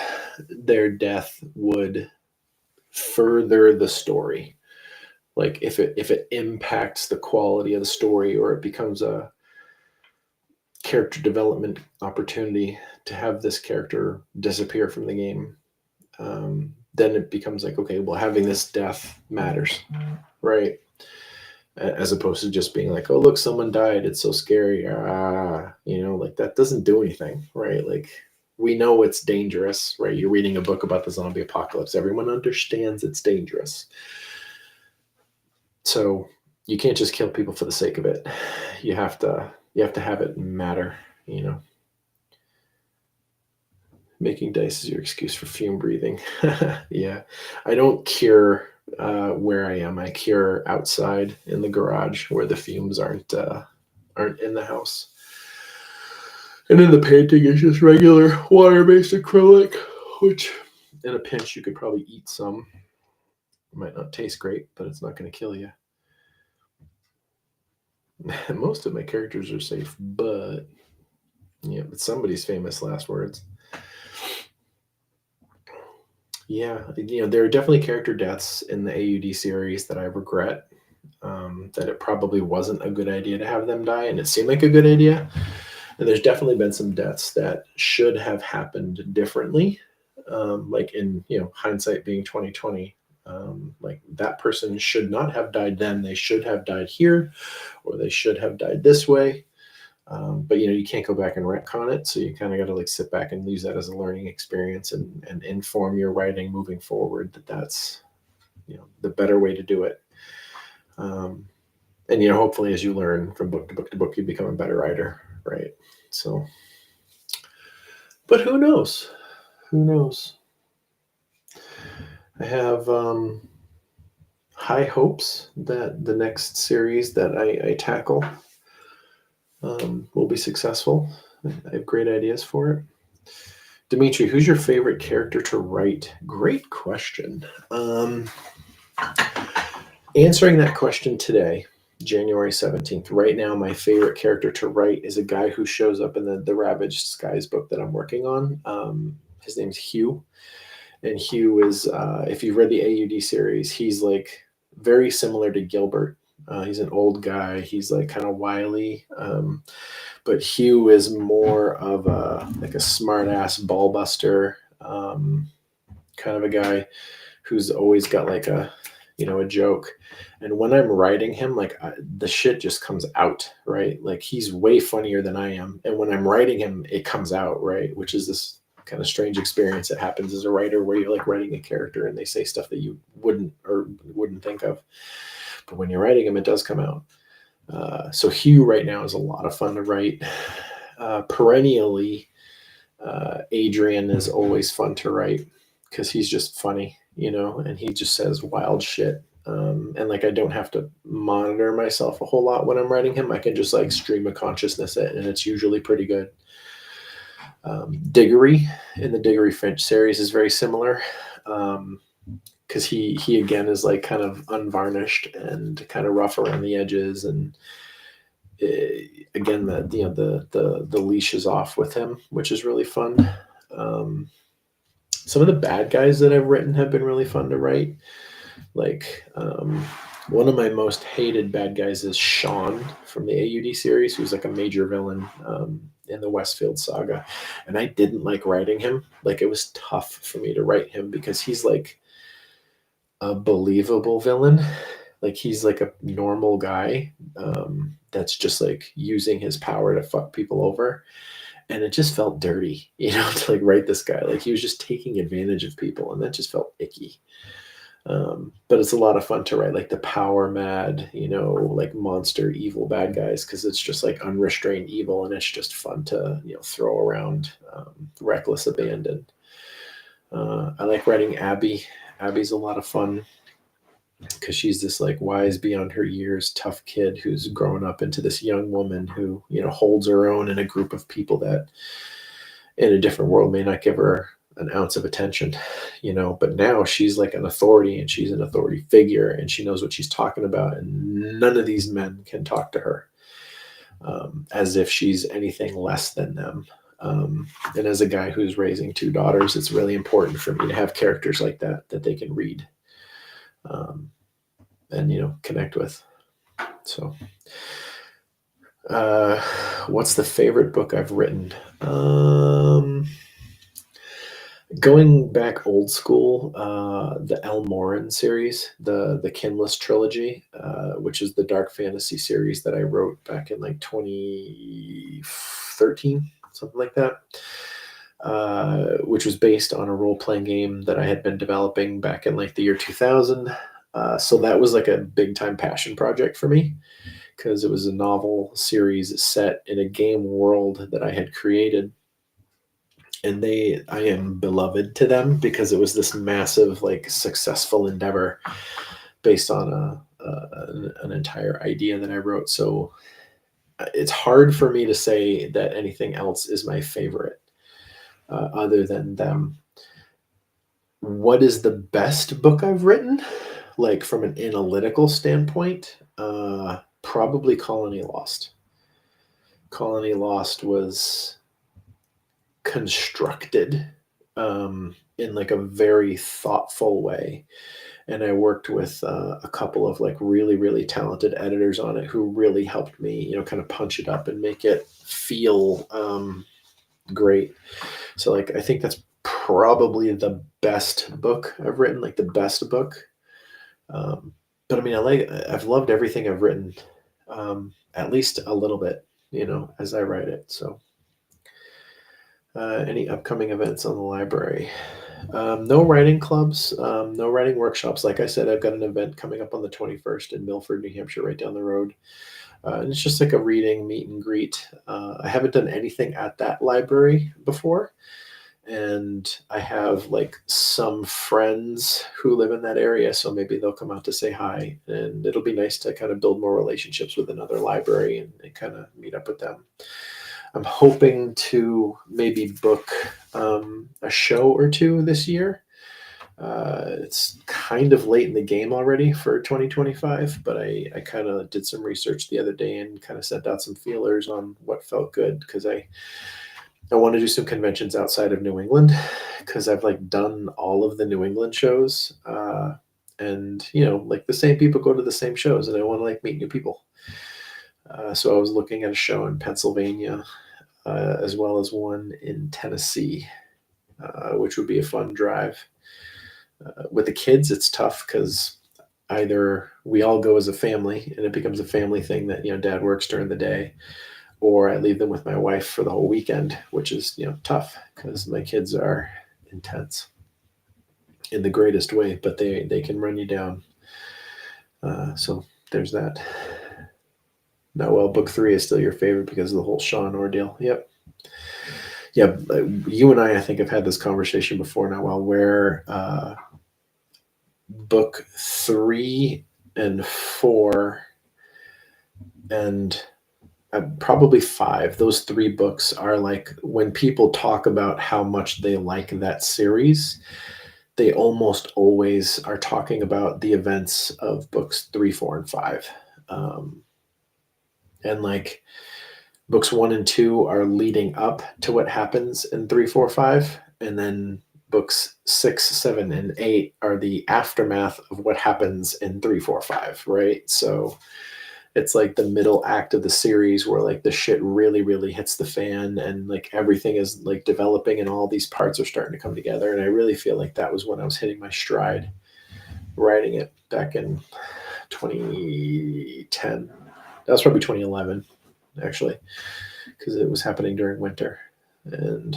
their death would further the story. Like if it impacts the quality of the story, or it becomes a character development opportunity to have this character disappear from the game, then it becomes like, okay, well, having this death matters, right? As opposed to just being like, oh, look, someone died. It's so scary. Like that doesn't do anything, right? Like we know it's dangerous, right? You're reading a book about the zombie apocalypse. Everyone understands it's dangerous. So you can't just kill people for the sake of it. You have to have it matter, Making dice is your excuse for fume breathing. Yeah. I don't cure where I am. I cure outside in the garage where the fumes aren't in the house. And then the painting is just regular water-based acrylic, which in a pinch you could probably eat some. It might not taste great, but it's not going to kill you. Most of my characters are safe, but yeah, but somebody's famous last words. Yeah, there are definitely character deaths in the AUD series that I regret. That it probably wasn't a good idea to have them die, and it seemed like a good idea. And there's definitely been some deaths that should have happened differently. Like in hindsight being 2020, like that person should not have died then. They should have died here, or they should have died this way. But you can't go back and retcon it, so you kind of got to like sit back and use that as a learning experience and inform your writing moving forward that's the better way to do it. And hopefully as you learn from book to book to book, you become a better writer, right? So, but who knows? Who knows? I have high hopes that the next series that I tackle will be successful. I have great ideas for it. Dimitri, who's your favorite character to write? Great question. Answering that question today, January 17th. Right now, my favorite character to write is a guy who shows up in the Ravaged Skies book that I'm working on. His name's Hugh. And Hugh is, if you've read the AUD series, he's like very similar to Gilbert. He's an old guy. He's like kind of wily. But Hugh is more of a smart ass ball buster, kind of a guy who's always got like a joke. And when I'm writing him, like the shit just comes out, right? Like he's way funnier than I am. And when I'm writing him, it comes out, right? Which is this kind of strange experience that happens as a writer where you're like writing a character and they say stuff that you wouldn't think of. But when you're writing him, it does come out. So Hugh right now is a lot of fun to write. Perennially, Adrian is always fun to write because he's just funny, and he just says wild shit. And like I don't have to monitor myself a whole lot when I'm writing him. I can just like stream of consciousness it, and it's usually pretty good. Diggory in the Diggory Finch series is very similar. Because he again is like kind of unvarnished and kind of rough around the edges, and again the leash is off with him, which is really fun. Some of the bad guys that I've written have been really fun to write. Like one of my most hated bad guys is Sean from the AUD series, who's like a major villain in the Westfield saga, and I didn't like writing him. Like it was tough for me to write him because he's like a believable villain. Like he's like a normal guy that's just like using his power to fuck people over, and it just felt dirty, to like write this guy. Like he was just taking advantage of people, and that just felt icky. But it's a lot of fun to write, like the power mad, like monster evil bad guys, because it's just like unrestrained evil, and it's just fun to throw around, reckless abandon. I like writing Abby. Abby's a lot of fun because she's this like wise beyond her years tough kid who's grown up into this young woman who holds her own in a group of people that in a different world may not give her an ounce of attention, but now she's like an authority, and she's an authority figure, and she knows what she's talking about, and none of these men can talk to her as if she's anything less than them. And as a guy who's raising two daughters, it's really important for me to have characters like that they can read and connect with. So What's the favorite book I've written? Going back old school, the Elmoran series, the Kinless trilogy, which is the dark fantasy series that I wrote back in like 2013, something like that, which was based on a role playing game that I had been developing back in like the year 2000. So that was like a big time passion project for me because it was a novel series set in a game world that I had created, and I am beloved to them because it was this massive, like, successful endeavor based on an entire idea that I wrote. So it's hard for me to say that anything else is my favorite other than them. What is the best book I've written, like from an analytical standpoint? Probably Colony Lost. Colony Lost was constructed in like a very thoughtful way, and I worked with a couple of like really really talented editors on it who really helped me, kind of punch it up and make it feel great. So like I think that's probably the best book I've written, like the best book. But I mean, I've loved everything I've written, at least a little bit, as I write it. So any upcoming events on the library? No writing clubs, no writing workshops. Like I said, I've got an event coming up on the 21st in Milford, New Hampshire, right down the road. And it's just like a reading meet and greet. I haven't done anything at that library before. And I have like some friends who live in that area. So maybe they'll come out to say hi. And it'll be nice to kind of build more relationships with another library and kind of meet up with them. I'm hoping to maybe book a show or two this year. It's kind of late in the game already for 2025, but I kind of did some research the other day and kind of sent out some feelers on what felt good because I want to do some conventions outside of New England because I've like done all of the New England shows, and like the same people go to the same shows, and I want to like meet new people. So I was looking at a show in Pennsylvania, as well as one in Tennessee, which would be a fun drive. With the kids, it's tough because either we all go as a family and it becomes a family thing that, dad works during the day, or I leave them with my wife for the whole weekend, which is, tough because my kids are intense in the greatest way, but they can run you down. So there's that. No, well, book 3 is still your favorite because of the whole Sean ordeal. Yep. Yeah, you and I think, have had this conversation before now. Well, where book 3 and 4 and probably 5, those 3 books are like when people talk about how much they like that series, they almost always are talking about the events of books 3, 4, and 5. And like books 1 and 2 are leading up to what happens in 3, 4, 5, and then books 6, 7, and 8 are the aftermath of what happens in 3, 4, 5, right? So it's like the middle act of the series where like the shit really really hits the fan and like everything is like developing and all these parts are starting to come together, and I really feel like that was when I was hitting my stride writing it back in 2010. That was probably 2011 actually, because it was happening during winter. And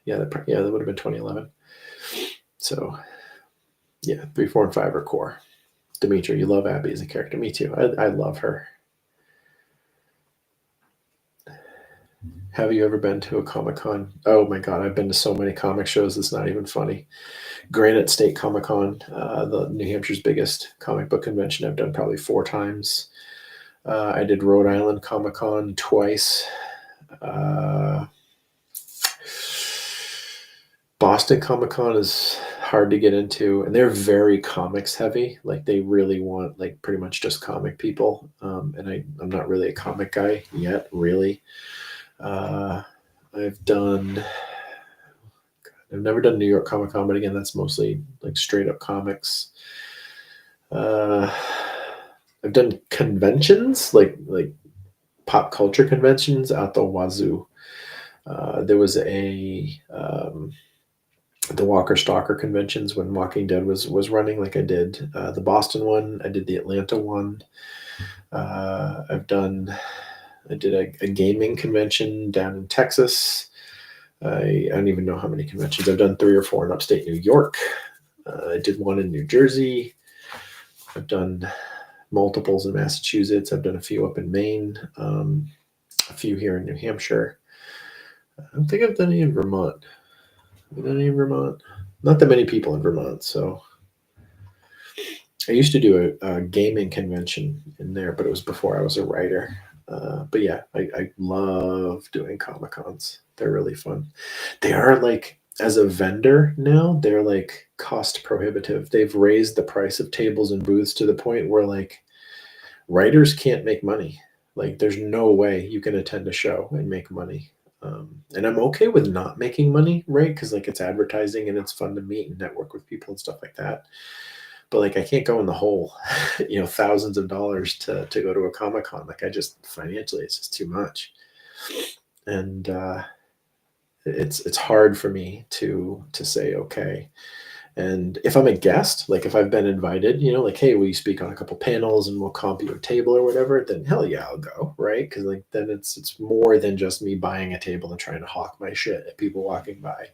that would have been 2011. So yeah, 3, 4, and 5 are core. Demetri, you love Abby as a character. Me too. I love her. Have you ever been to a Comic-Con? Oh my God, I've been to so many comic shows, it's not even funny. Granite State Comic-Con, the New Hampshire's biggest comic book convention, I've done probably 4 times. I did Rhode Island Comic-Con twice. Boston Comic-Con is hard to get into, and they're very comics heavy. Like they really want like pretty much just comic people. And I'm not really a comic guy yet, really. I've never done New York Comic Con, but again, that's mostly like straight up comics. I've done conventions, like pop culture conventions out the wazoo. There was the Walker Stalker conventions when Walking Dead was running. Like I did the Boston one, I did the Atlanta one. I did a gaming convention down in Texas. I don't even know how many conventions. I've done 3 or 4 in upstate New York. I did one in New Jersey. I've done multiples in Massachusetts. I've done a few up in Maine, a few here in New Hampshire. I don't think I've done any in Vermont. Have I done any in Vermont? Not that many people in Vermont. So I used to do a gaming convention in there, but it was before I was a writer. But yeah, I love doing Comic Cons. They're really fun. They are like, as a vendor now, they're like cost prohibitive. They've raised the price of tables and booths to the point where like writers can't make money. Like there's no way you can attend a show and make money. And I'm okay with not making money, right? Because like it's advertising and it's fun to meet and network with people and stuff like that. But like I can't go in the hole, thousands of dollars to go to a Comic Con. Like I just financially, it's just too much, and it's hard for me to say okay. And if I'm a guest, like if I've been invited, like, hey, will you speak on a couple panels and we'll comp you a table or whatever, then hell yeah, I'll go, right? Because like then it's more than just me buying a table and trying to hawk my shit at people walking by,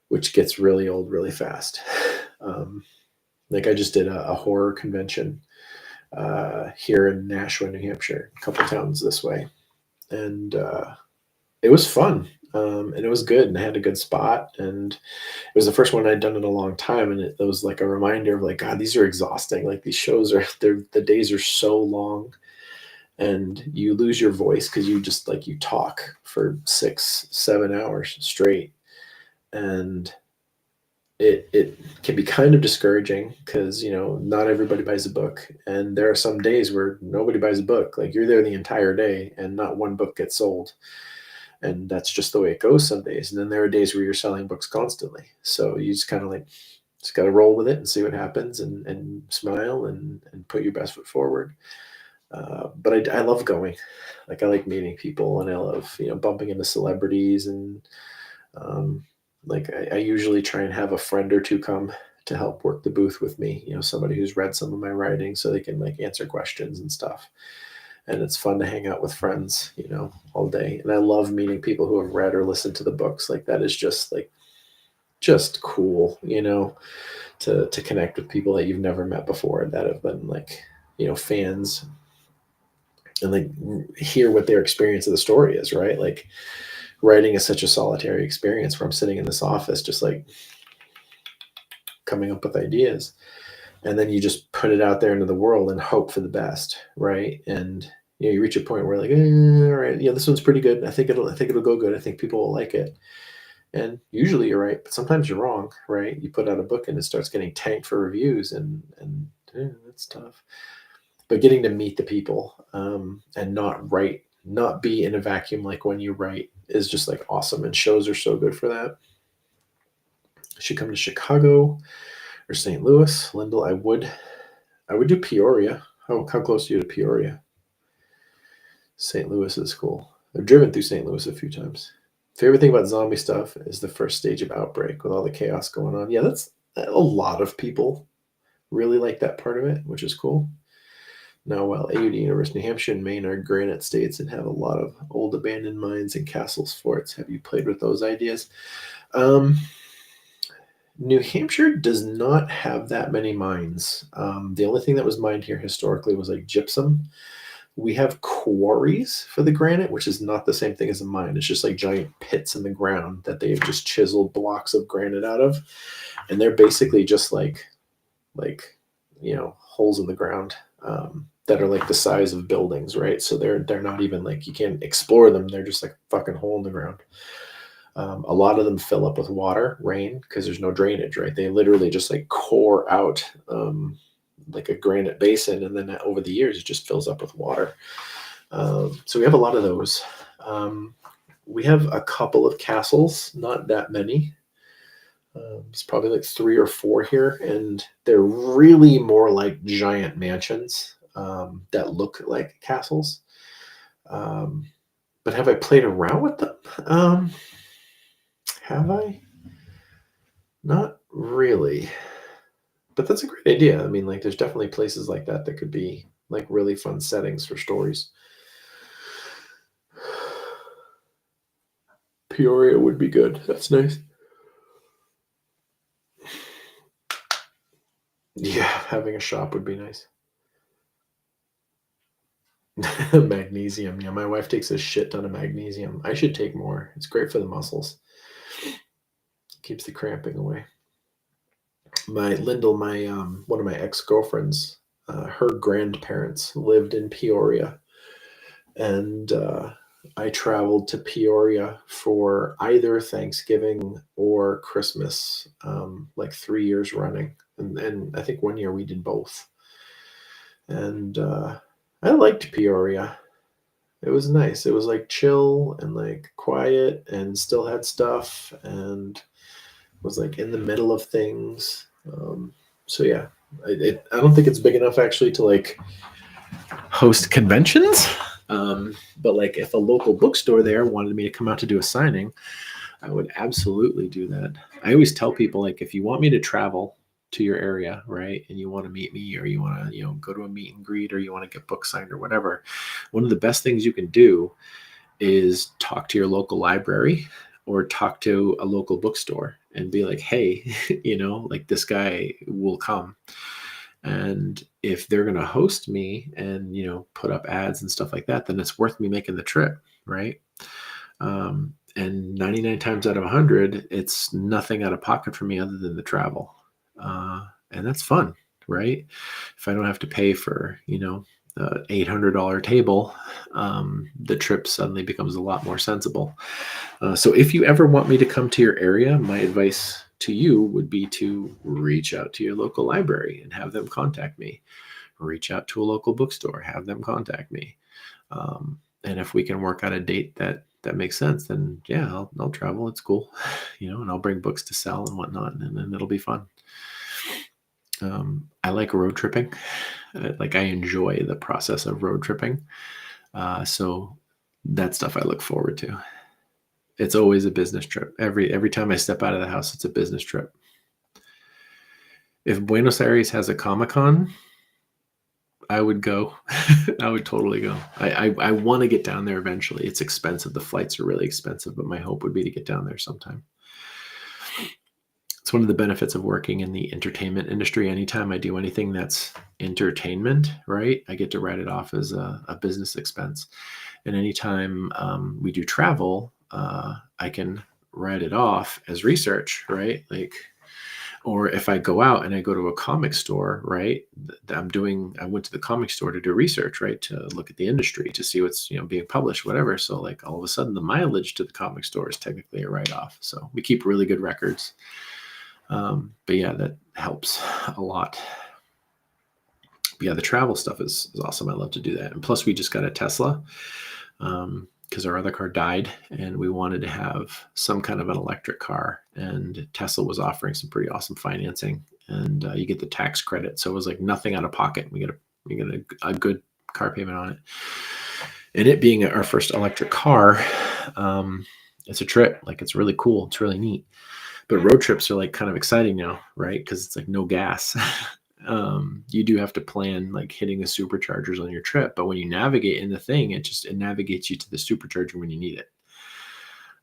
which gets really old really fast. Like I just did a horror convention here in Nashua, New Hampshire, a couple towns this way, and it was fun. And it was good, and I had a good spot, and it was the first one I'd done in a long time, and it was like a reminder of like, God, these are exhausting. Like these shows the days are so long, and you lose your voice because you just like you talk for 6-7 hours straight, and it can be kind of discouraging because not everybody buys a book, and there are some days where nobody buys a book. Like you're there the entire day and not one book gets sold, and that's just the way it goes some days. And then there are days where you're selling books constantly, so you just kind of like just got to roll with it and see what happens, and smile and put your best foot forward. But I love going. Like I like meeting people, and I love bumping into celebrities, and like I usually try and have a friend or two come to help work the booth with me, somebody who's read some of my writing so they can like answer questions and stuff. And it's fun to hang out with friends, all day. And I love meeting people who have read or listened to the books. Like that is just cool, to connect with people that you've never met before that have been like, fans, and like hear what their experience of the story is, right? Like writing is such a solitary experience where I'm sitting in this office just like coming up with ideas, and then you just put it out there into the world and hope for the best, right? And you reach a point where like, all right, this one's pretty good. I think it'll go good. I think people will like it. And usually you're right, but sometimes you're wrong, right? You put out a book and it starts getting tanked for reviews, and that's tough. But getting to meet the people, and not be in a vacuum like when you write, is just like awesome, and shows are so good for that. I should come to Chicago or St. Louis. Lyndall, I would do Peoria. How close are you to Peoria? St. Louis is cool. I've driven through St. Louis a few times. Favorite thing about zombie stuff is the first stage of Outbreak with all the chaos going on. Yeah, that's a lot of people really like that part of it, which is cool. Now, while AUD, University of New Hampshire, and Maine are granite states and have a lot of old abandoned mines and castles, forts, have you played with those ideas? New Hampshire does not have that many mines. The only thing that was mined here historically was like gypsum. We have quarries for the granite, which is not the same thing as a mine. It's just like giant pits in the ground that they've just chiseled blocks of granite out of. And they're basically just like holes in the ground, that are like the size of buildings, right? So they're not even like, you can't explore them. They're just like a fucking hole in the ground. A lot of them fill up with water, rain, because there's no drainage, right? They literally just like core out like a granite basin, and then over the years it just fills up with water. So we have a lot of those. We have a couple of castles, not that many. It's probably like 3 or 4 here, and they're really more like giant mansions that look like castles. But have I played around with them? Have I? Not really. But that's a great idea. I mean, like, there's definitely places like that that could be like really fun settings for stories. Peoria would be good. That's nice. Yeah, having a shop would be nice. Magnesium. Yeah, my wife takes a shit ton of magnesium. I should take more. It's great for the muscles. Keeps the cramping away. My Lyndall, my one of my ex-girlfriends, her grandparents lived in Peoria, and I traveled to Peoria for either Thanksgiving or Christmas, like 3 years running, and I think one year we did both. And I liked Peoria. It was nice. It was like chill and like quiet, and still had stuff, and was like in the middle of things. So yeah, I don't think it's big enough actually to like host conventions. But like if a local bookstore there wanted me to come out to do a signing, I would absolutely do that. I always tell people, like, if you want me to travel to your area, right, and you want to meet me, or you want to, go to a meet and greet, or you want to get books signed or whatever, one of the best things you can do is talk to your local library or talk to a local bookstore and be like, hey, like, this guy will come. And if they're going to host me and, put up ads and stuff like that, then it's worth me making the trip. Right. And 99 times out of 100, it's nothing out of pocket for me other than the travel. And that's fun. Right. If I don't have to pay for, $800 table, the trip suddenly becomes a lot more sensible. So if you ever want me to come to your area, my advice to you would be to reach out to your local library and have them contact me. Reach out to a local bookstore, have them contact me. And if we can work out a date that makes sense, then yeah, I'll travel. It's cool, and I'll bring books to sell and whatnot, and then it'll be fun. I like road tripping. Like, I enjoy the process of road tripping. So that stuff I look forward to. It's always a business trip. Every time I step out of the house, it's a business trip. If Buenos Aires has a Comic-Con, I would go. I would totally go. I want to get down there eventually. It's expensive. The flights are really expensive, but my hope would be to get down there sometime. It's one of the benefits of working in the entertainment industry. Anytime I do anything that's entertainment, right, I get to write it off as a business expense. And anytime we do travel, I can write it off as research, right? Like, or if I go out and I go to a comic store, right, I went to the comic store to do research, right, to look at the industry, to see what's, being published, whatever. So like all of a sudden the mileage to the comic store is technically a write-off. So we keep really good records. But yeah, that helps a lot. But yeah, the travel stuff is awesome. I love to do that. And plus we just got a Tesla, because our other car died and we wanted to have some kind of an electric car, and Tesla was offering some pretty awesome financing, and you get the tax credit. So it was like nothing out of pocket. We get a good car payment on it. And it being our first electric car, it's a trip. Like, it's really cool. It's really neat. But road trips are like kind of exciting now, right? Because it's like no gas. You do have to plan like hitting the superchargers on your trip, but when you navigate in the thing, it navigates you to the supercharger when you need it.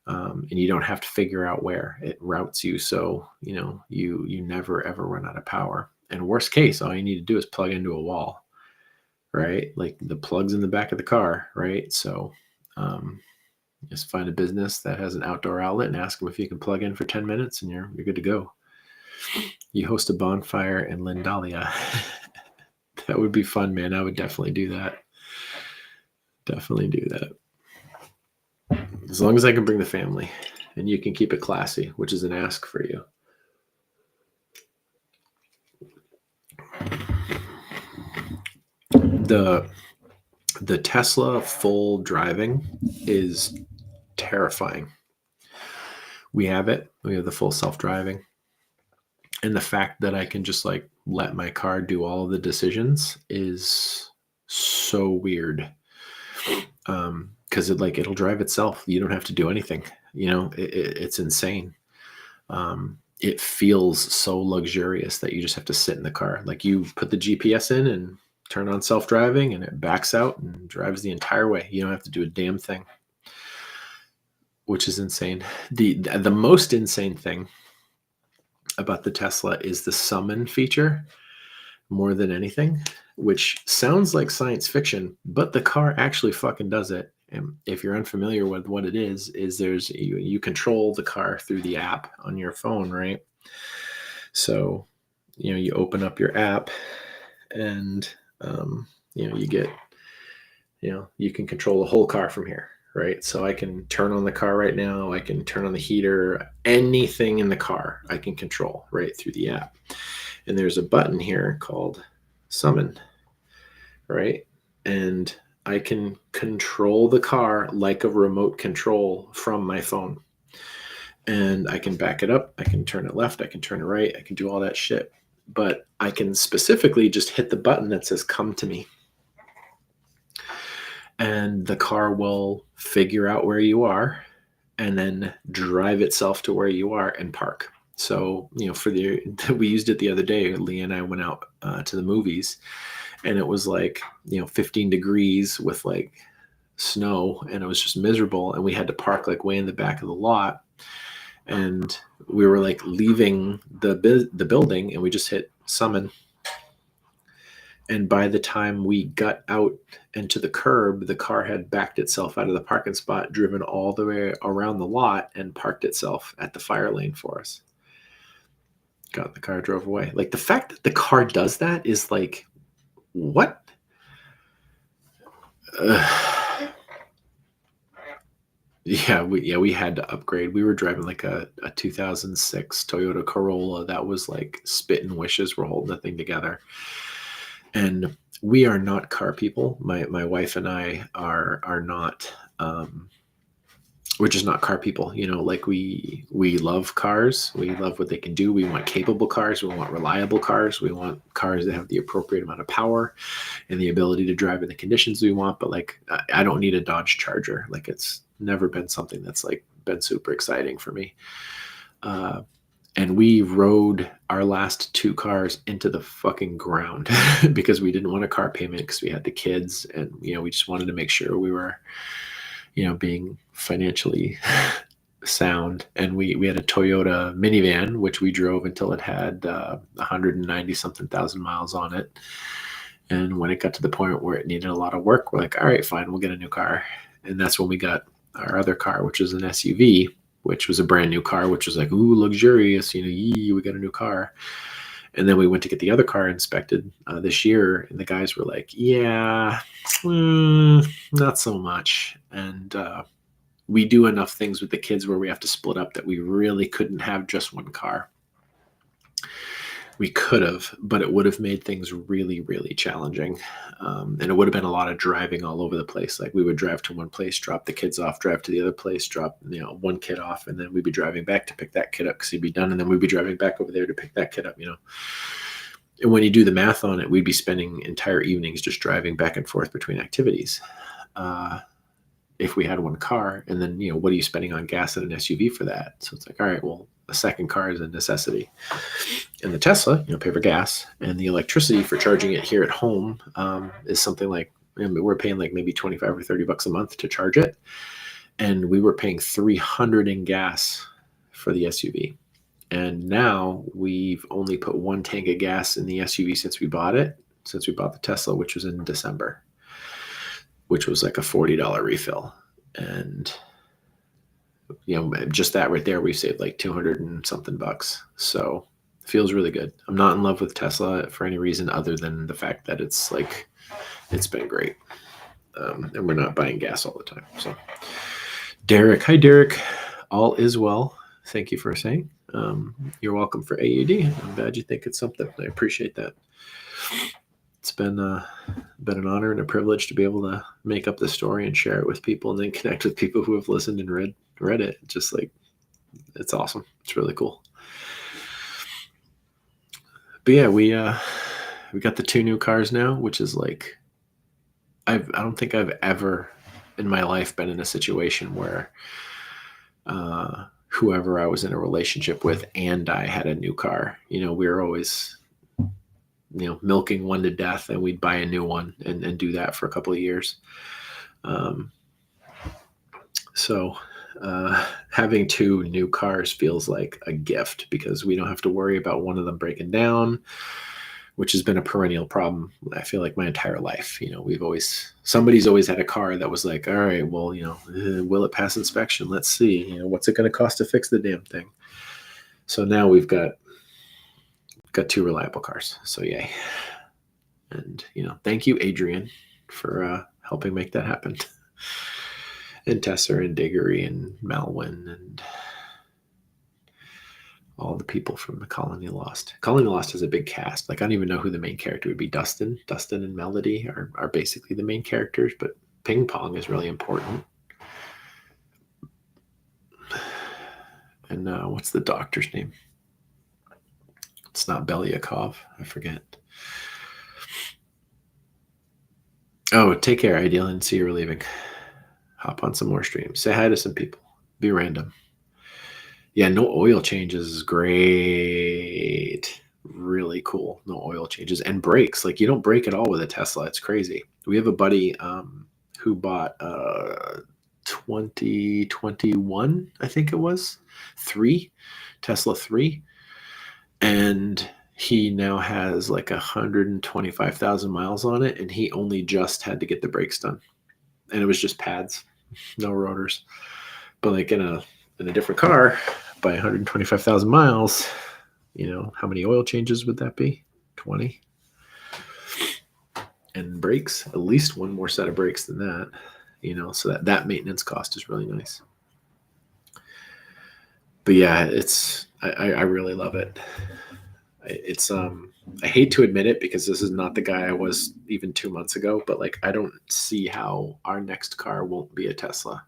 And you don't have to figure out where. It routes you, so you never ever run out of power. And worst case, all you need to do is plug into a wall, right? Like, the plug's in the back of the car, right? So just find a business that has an outdoor outlet and ask them if you can plug in for 10 minutes, and you're good to go. You host a bonfire in Lindalia. That would be fun, man. I would definitely do that. Definitely do that. As long as I can bring the family and you can keep it classy, which is an ask for you. The Tesla full driving is terrifying. We have it. We have the full self-driving. And the fact that I can just like let my car do all of the decisions is so weird. because it'll drive itself. You don't have to do anything. It's insane. It feels so luxurious that you just have to sit in the car. Like you put the GPS in and turn on self-driving and it backs out and drives the entire way. You don't have to do a damn thing, which is insane. The most insane thing about the Tesla is the summon feature more than anything, which sounds like science fiction, but the car actually fucking does it. And if you're unfamiliar with what it is you control the car through the app on your phone, right? So, you open up your app and, you get, you can control the whole car from here, right? So I can turn on the car right now. I can turn on the heater, anything in the car I can control right through the app. And there's a button here called summon, right? And I can control the car like a remote control from my phone. And I can back it up. I can turn it left. I can turn it right. I can do all that shit. But I can specifically just hit the button that says come to me. And the car will figure out where you are and then drive itself to where you are and park. So, we used it the other day. Leah and I went out to the movies, and it was 15 degrees with snow, and it was just miserable. And we had to park way in the back of the lot. And we were leaving the building, and we just hit summon. And by the time we got out into the curb, the car had backed itself out of the parking spot, driven all the way around the lot, and parked itself at the fire lane for us. Got in the car, drove away. The fact that the car does that is what? We had to upgrade. We were driving a 2006 Toyota Corolla that was spitting wishes. We're holding the thing together. And we are not car people. My wife and I are not. We're just not car people. We love cars. We love what they can do. We want capable cars. We want reliable cars. We want cars that have the appropriate amount of power and the ability to drive in the conditions we want. But I don't need a Dodge Charger. It's never been something that's been super exciting for me. And we rode our last 2 cars into the fucking ground because we didn't want a car payment because we had the kids, and we just wanted to make sure we were being financially sound. And we had a Toyota minivan, which we drove until it had 190 something thousand miles on it. And when it got to the point where it needed a lot of work, we're all right, fine, we'll get a new car. And that's when we got our other car, which was an SUV, which was a brand new car, which was ooh, luxurious, we got a new car. And then we went to get the other car inspected this year, and the guys were yeah, not so much. And we do enough things with the kids where we have to split up that we really couldn't have just one car. We could have, but it would have made things really, really challenging. And it would have been a lot of driving all over the place. We would drive to one place, drop the kids off, drive to the other place, drop, one kid off, and then we'd be driving back to pick that kid up because he'd be done. And then we'd be driving back over there to pick that kid up, And when you do the math on it, we'd be spending entire evenings just driving back and forth between activities. If we had one car, and then, what are you spending on gas in an SUV for that? So it's all right, well, a second car is a necessity. And the Tesla, pay for gas, and the electricity for charging it here at home is something we're paying maybe 25 or 30 bucks a month to charge it. And we were paying $300 in gas for the SUV. And now we've only put 1 tank of gas in the SUV since we bought the Tesla, which was in December, which was a $40 refill. And, just that right there, we saved 200 and something bucks. So it feels really good. I'm not in love with Tesla for any reason other than the fact that it's it's been great. And we're not buying gas all the time. So Derek, hi Derek, all is well. Thank you for saying. You're welcome for AUD. I'm glad you think it's something. I appreciate that. It's been an honor and a privilege to be able to make up the story and share it with people, and then connect with people who have listened and read it. Just it's awesome. It's really cool. But yeah, we got the 2 new cars now, which is I don't think I've ever in my life been in a situation where whoever I was in a relationship with and I had a new car. We were always, milking one to death, and we'd buy a new one and do that for a couple of years. So having two new cars feels like a gift because we don't have to worry about one of them breaking down, which has been a perennial problem. I feel like my entire life, somebody's always had a car that was like, all right, well, will it pass inspection? Let's see, what's it going to cost to fix the damn thing? So now we've got two reliable cars. So yay. And, thank you, Adrian, for helping make that happen. And Tessa and Diggory and Malwyn and all the people from the Colony Lost. Colony Lost has a big cast. Like, I don't even know who the main character would be. Dustin and Melody are basically the main characters, but Ping Pong is really important. And what's the doctor's name? It's not Belyakov. I forget. Oh, take care, Ideal, and see you're leaving. Hop on some more streams. Say hi to some people. Be random. Yeah, no oil changes is great. Really cool. No oil changes. And brakes. Like, you don't brake at all with a Tesla. It's crazy. We have a buddy who bought 2021, I think it was, Tesla 3. And he now has like 125,000 miles on it, and he only just had to get the brakes done. And it was just pads, no rotors. But like in a different car by 125,000 miles, how many oil changes would that be? 20. And brakes, at least one more set of brakes than that, so that maintenance cost is really nice. But yeah, I really love it. It's I hate to admit it because this is not the guy I was even 2 months ago, but like, I don't see how our next car won't be a Tesla,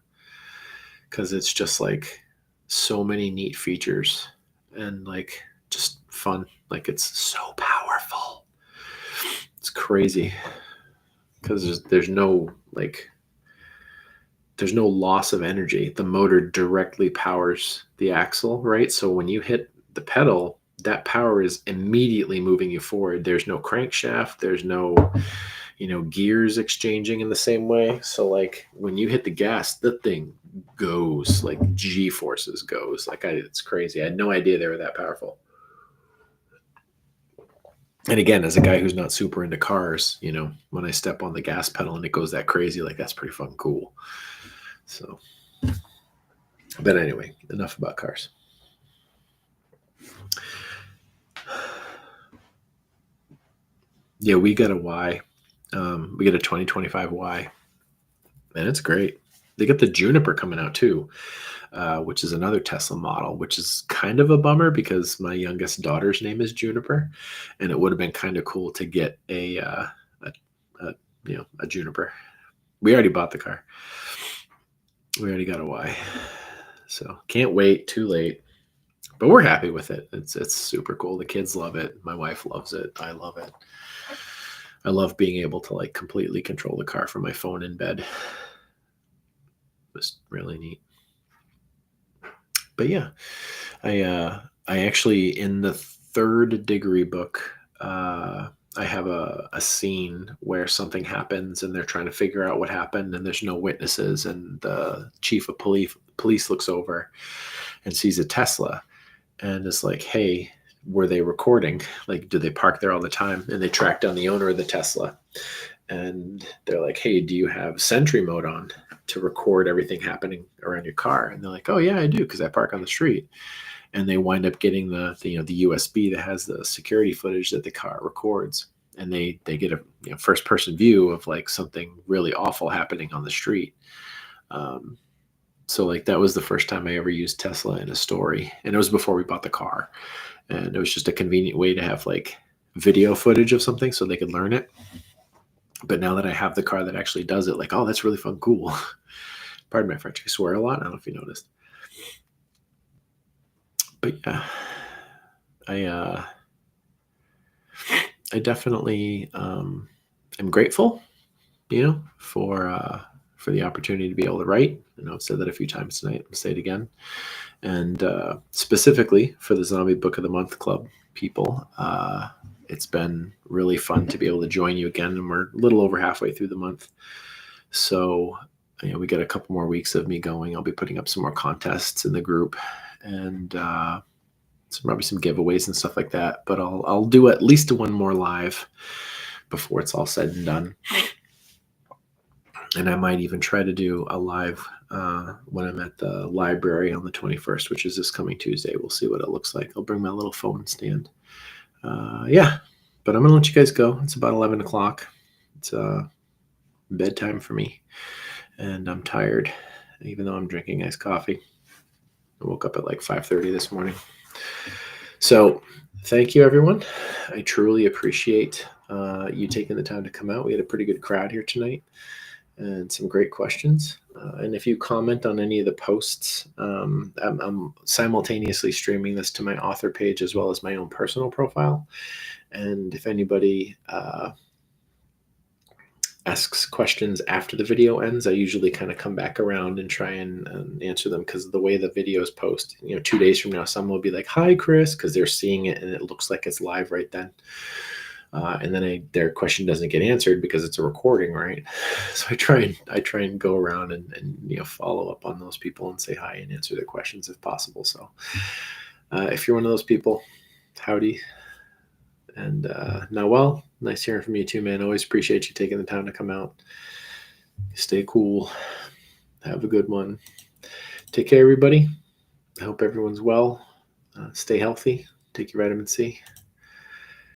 because it's just like so many neat features and like just fun. Like, it's so powerful. It's crazy because there's no loss of energy. The motor directly powers the axle, right? So when you hit the pedal, that power is immediately moving you forward. There's no crankshaft. There's no, gears exchanging in the same way. So like when you hit the gas, the thing goes like G-forces goes. Like, it's crazy. I had no idea they were that powerful. And again, as a guy who's not super into cars, when I step on the gas pedal and it goes that crazy, like, that's pretty fucking cool. So, but anyway, enough about cars. Yeah, we got a Y. We get a 2025 Y, and it's great. They got the Juniper coming out too, which is another Tesla model, which is kind of a bummer because my youngest daughter's name is Juniper, and it would have been kind of cool to get a Juniper. We already bought the car. We already got a Y, so can't wait. Too late, but we're happy with it. It's super cool. The kids love it. My wife loves it. I love it. I love being able to like completely control the car from my phone in bed. It was really neat. But yeah, I actually, in the third Diggory book, I have a scene where something happens and they're trying to figure out what happened, and there's no witnesses, and the chief of police looks over and sees a Tesla and is like, hey, were they recording? Like, do they park there all the time? And they track down the owner of the Tesla, and they're like, hey, do you have Sentry mode on to record everything happening around your car? And they're like, oh yeah, I do, because I park on the street. And they wind up getting the USB that has the security footage that the car records, and they get a first person view of like something really awful happening on the street. So like, that was the first time I ever used Tesla in a story, and it was before we bought the car. And it was just a convenient way to have like video footage of something so they could learn it. But now that I have the car that actually does it, like, oh, that's really fun, cool. Pardon my French, I swear a lot. I don't know if you noticed. But yeah, I definitely am grateful, for for the opportunity to be able to write. I know I've said that a few times tonight. I'll say it again. And specifically for the Zombie Book of the Month Club people, it's been really fun to be able to join you again. And we're a little over halfway through the month. So, we got a couple more weeks of me going. I'll be putting up some more contests in the group and probably some giveaways and stuff like that. But I'll do at least one more live before it's all said and done. And I might even try to do a live when I'm at the library on the 21st, which is this coming Tuesday. We'll see what it looks like. I'll bring my little phone stand. Yeah, but I'm going to let you guys go. It's about 11 o'clock. It's bedtime for me. And I'm tired, even though I'm drinking iced coffee. I woke up at like 5:30 this morning. So thank you, everyone. I truly appreciate you taking the time to come out. We had a pretty good crowd here tonight and some great questions. And if you comment on any of the posts, I'm simultaneously streaming this to my author page as well as my own personal profile. And if anybody asks questions after the video ends, I usually kind of come back around and try and answer them, because the way the videos post, 2 days from now, someone will be like, "Hi, Chris," because they're seeing it and it looks like it's live right then. And then their question doesn't get answered because it's a recording, right? So I try and go around and follow up on those people and say hi and answer their questions if possible. So if you're one of those people, howdy. And Noel, nice hearing from you too, man. Always appreciate you taking the time to come out. Stay cool. Have a good one. Take care, everybody. I hope everyone's well. Stay healthy. Take your vitamin C.